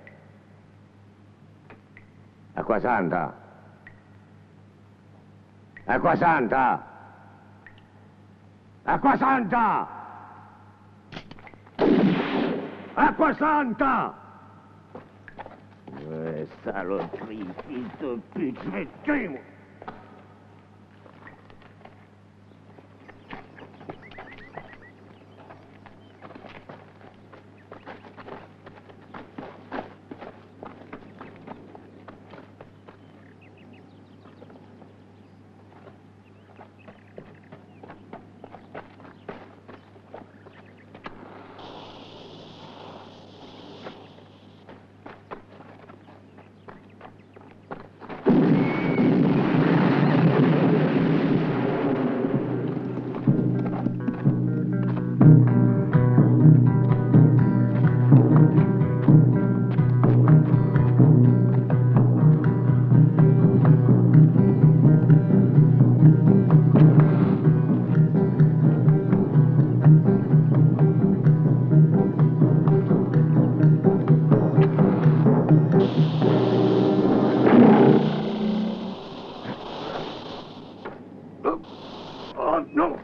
Acquasanta. Acquasanta. Acquasanta. Acquasanta. Ouais, saloperie, fils de pute, je vais te tuer, moi. Oh, non!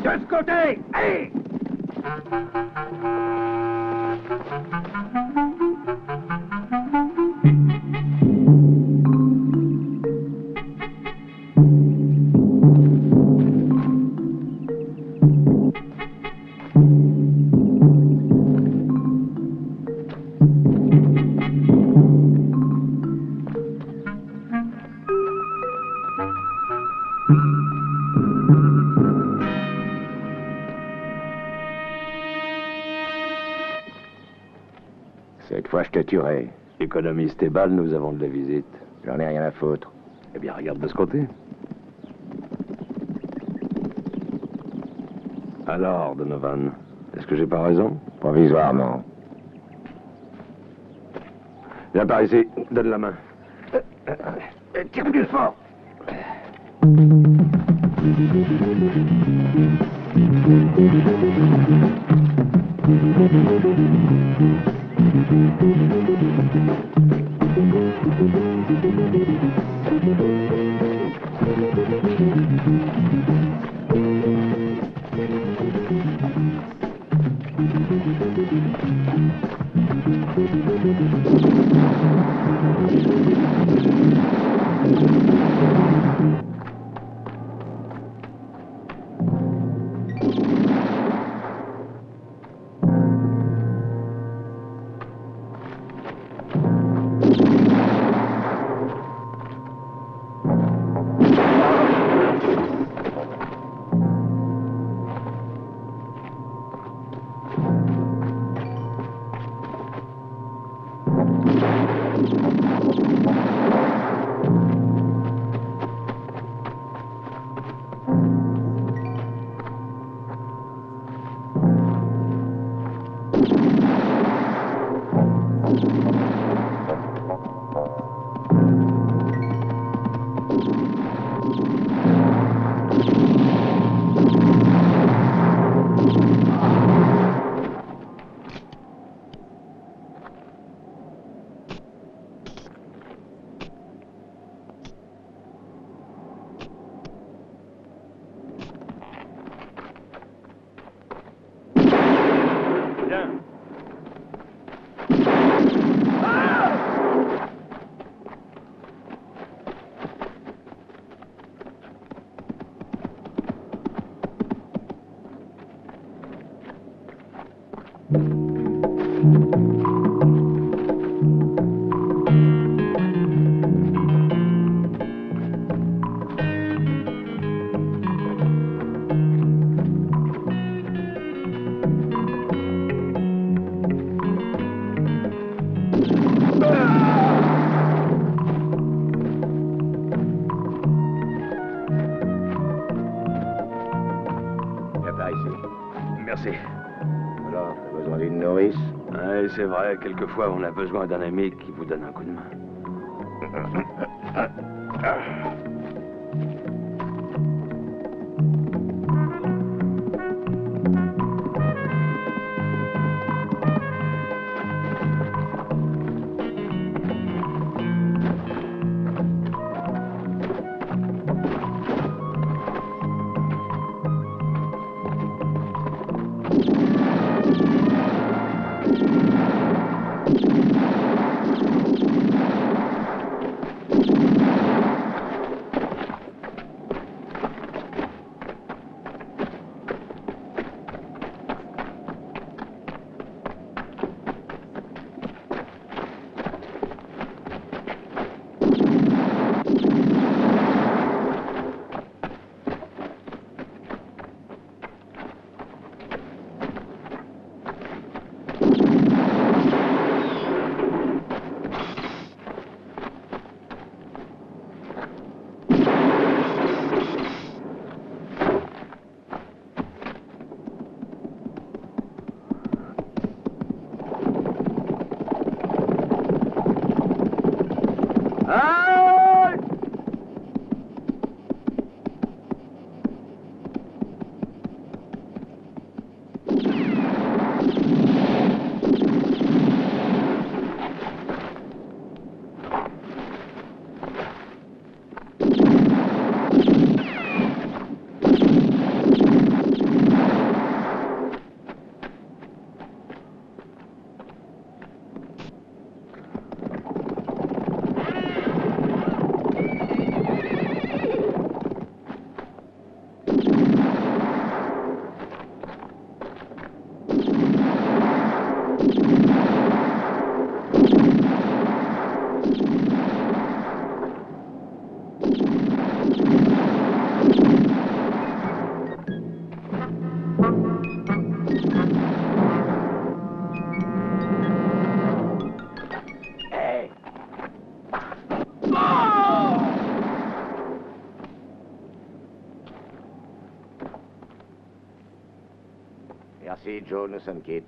De ce côté! Allez! Cette fois, je te tuerai. Économise tes balles, nous avons de la visite. J'en ai rien à foutre. Eh bien, regarde de ce côté. Alors, Donovan, est-ce que j'ai pas raison? Provisoirement. Viens par ici, donne la main. Tire plus fort. Merci. Alors, t'as besoin d'une nourrice? Ouais, c'est vrai, quelquefois on a besoin d'un ami qui vous donne un coup de main. Merci, Joe, nous sommes quittes.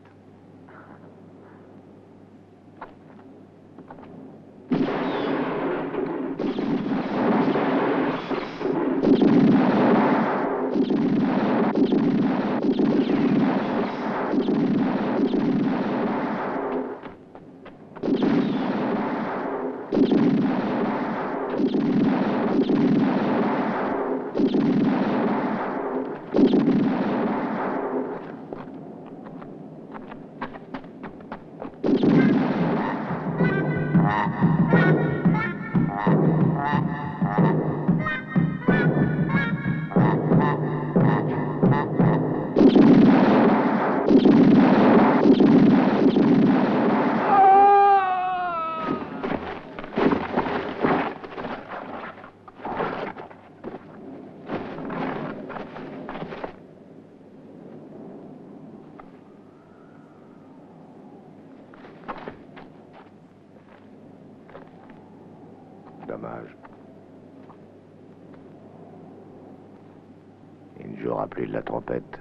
Dommage. Il ne jouera plus de la trompette.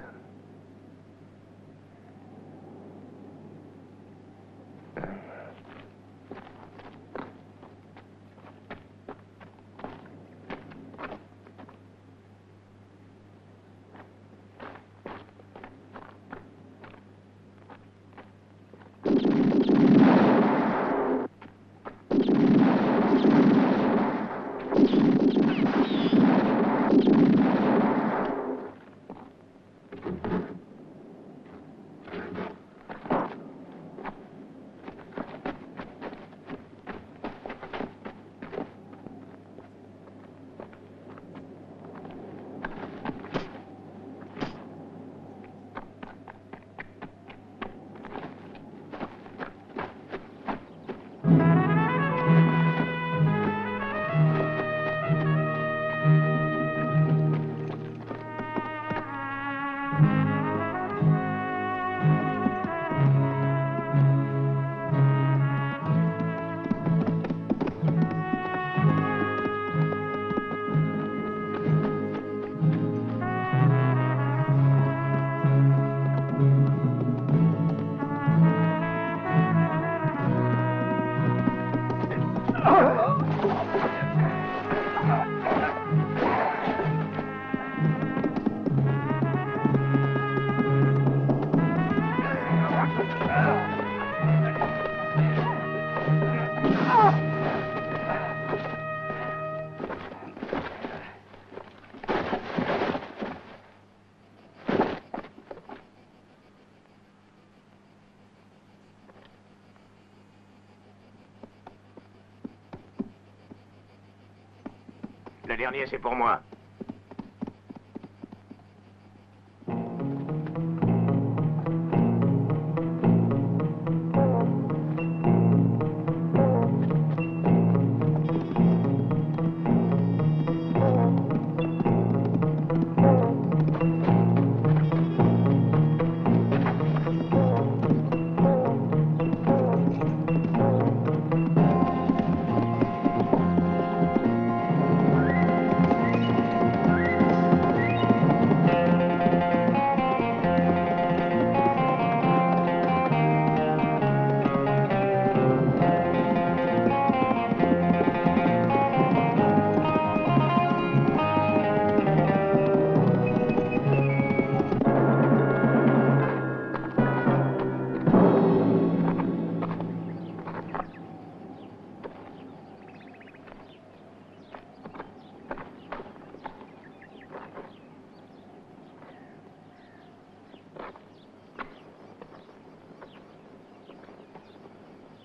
Le dernier, c'est pour moi.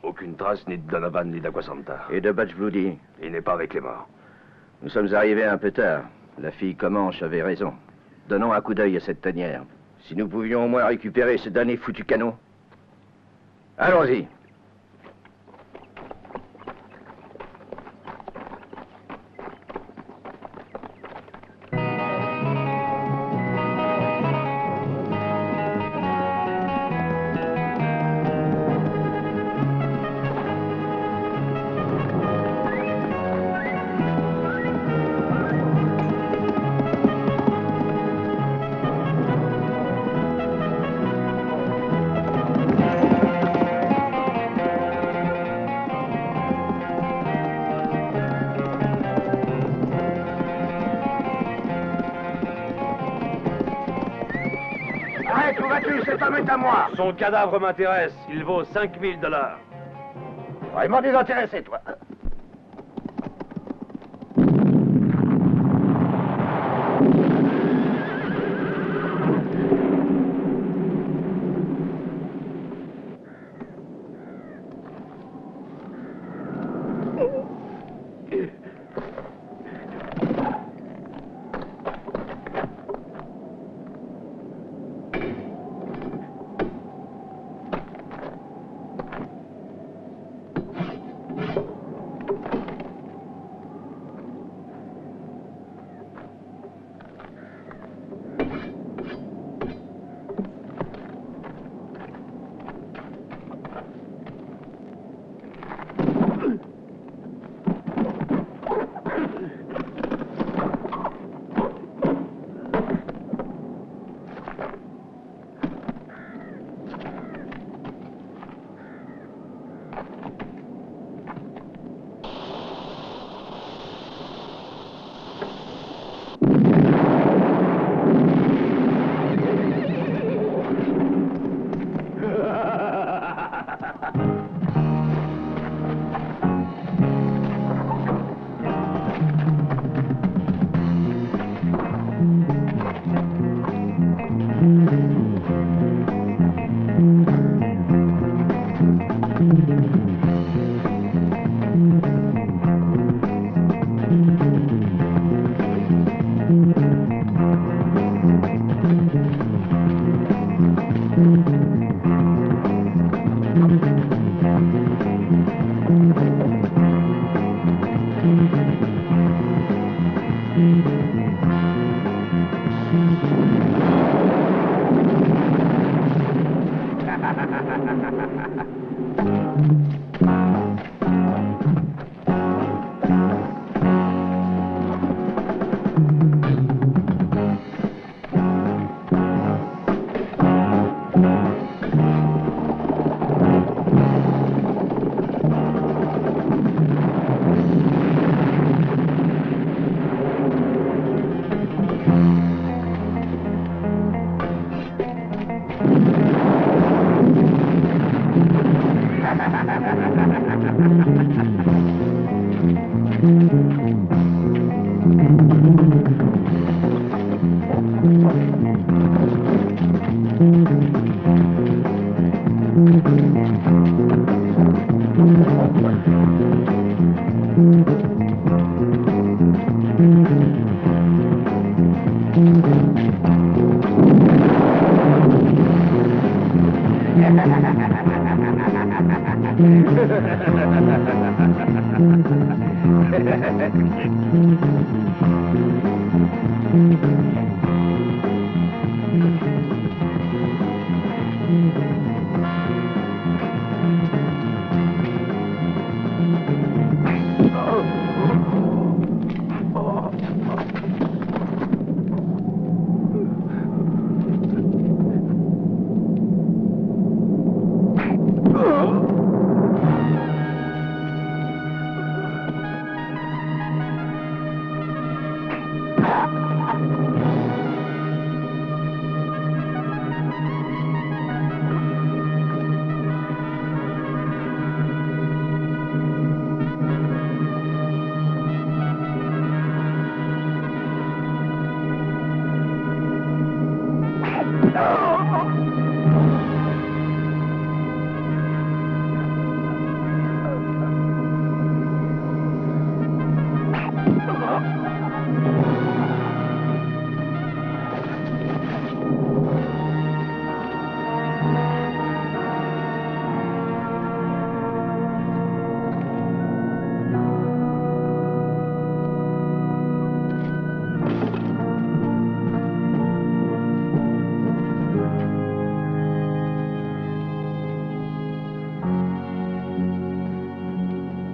Aucune trace ni de Donovan ni d'Aquasanta. Et de Butch Bloody? Il n'est pas avec les morts. Nous sommes arrivés un peu tard. La fille Comanche avait raison. Donnons un coup d'œil à cette tanière. Si nous pouvions au moins récupérer ce damné foutu canot. Allons-y. Cet homme est à moi. Son cadavre m'intéresse. Il vaut 5000 $. Vraiment désintéressé, toi.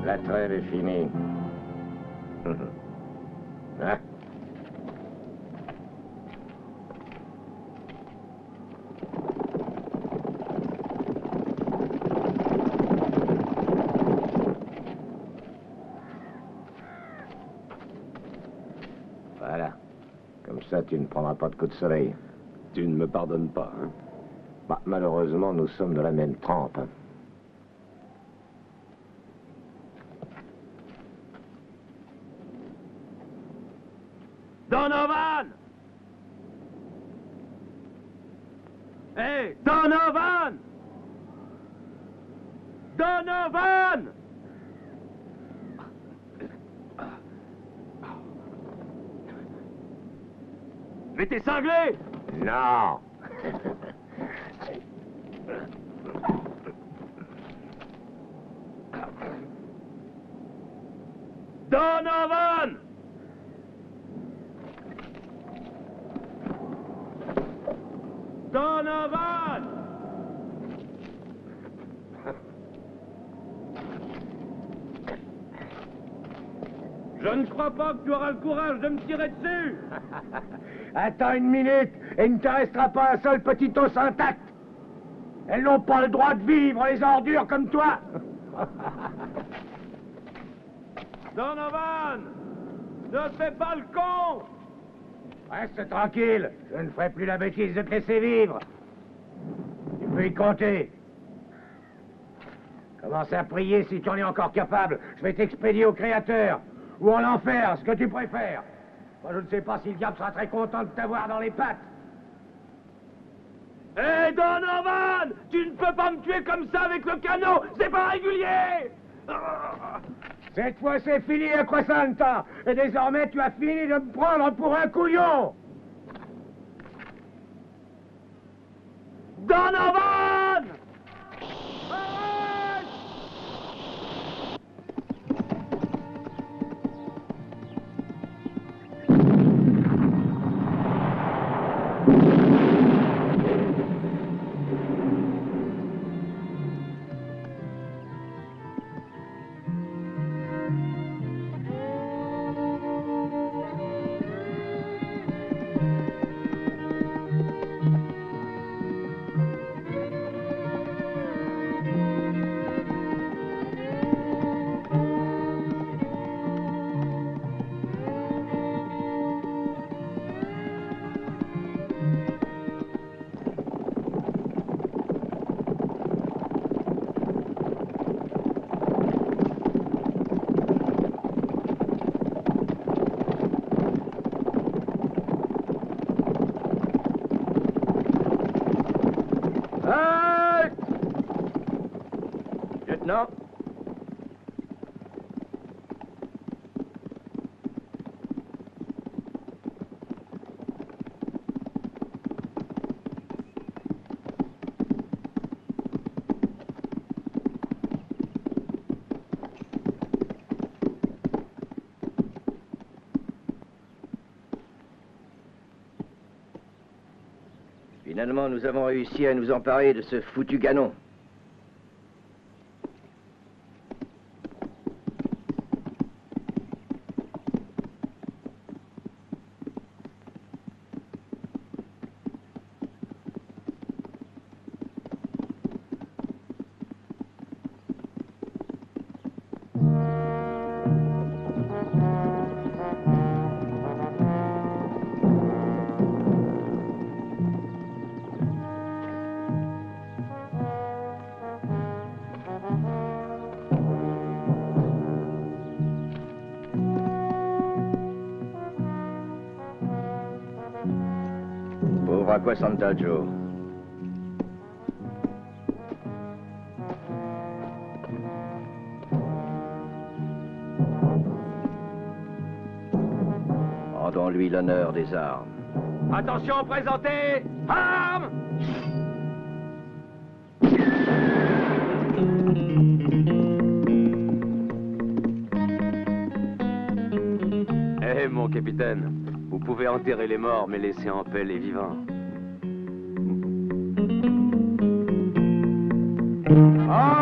La trêve est finie. Hein? Voilà. Comme ça, tu ne prendras pas de coup de soleil. Tu ne me pardonnes pas, hein? Bah, malheureusement, nous sommes de la même trempe. Hein. Donovan! Hey, Donovan! Donovan! Mais t'es cinglé! Non! Donovan! Donovan! Je ne crois pas que tu auras le courage de me tirer dessus! Attends une minute, et il ne te restera pas un seul petit os intact. Elles n'ont pas le droit de vivre, les ordures comme toi. Donovan! Ne fais pas le con! Reste tranquille, je ne ferai plus la bêtise de te laisser vivre. Tu peux y compter. Commence à prier si tu en es encore capable. Je vais t'expédier au Créateur. Ou en enfer, ce que tu préfères. Moi, je ne sais pas si le diable sera très content de t'avoir dans les pattes. Hé, Donovan! Tu ne peux pas me tuer comme ça avec le canon! C'est pas régulier! Cette fois, c'est fini, Aquasanta. Et désormais, tu as fini de me prendre pour un couillon. Donovan! Lieutenant? Finalement, nous avons réussi à nous emparer de ce foutu canon. Aquasanta Joe. Rendons-lui l'honneur des armes. Attention, présentez! Armes! Eh, mon capitaine, vous pouvez enterrer les morts, mais laisser en paix les vivants. Ah!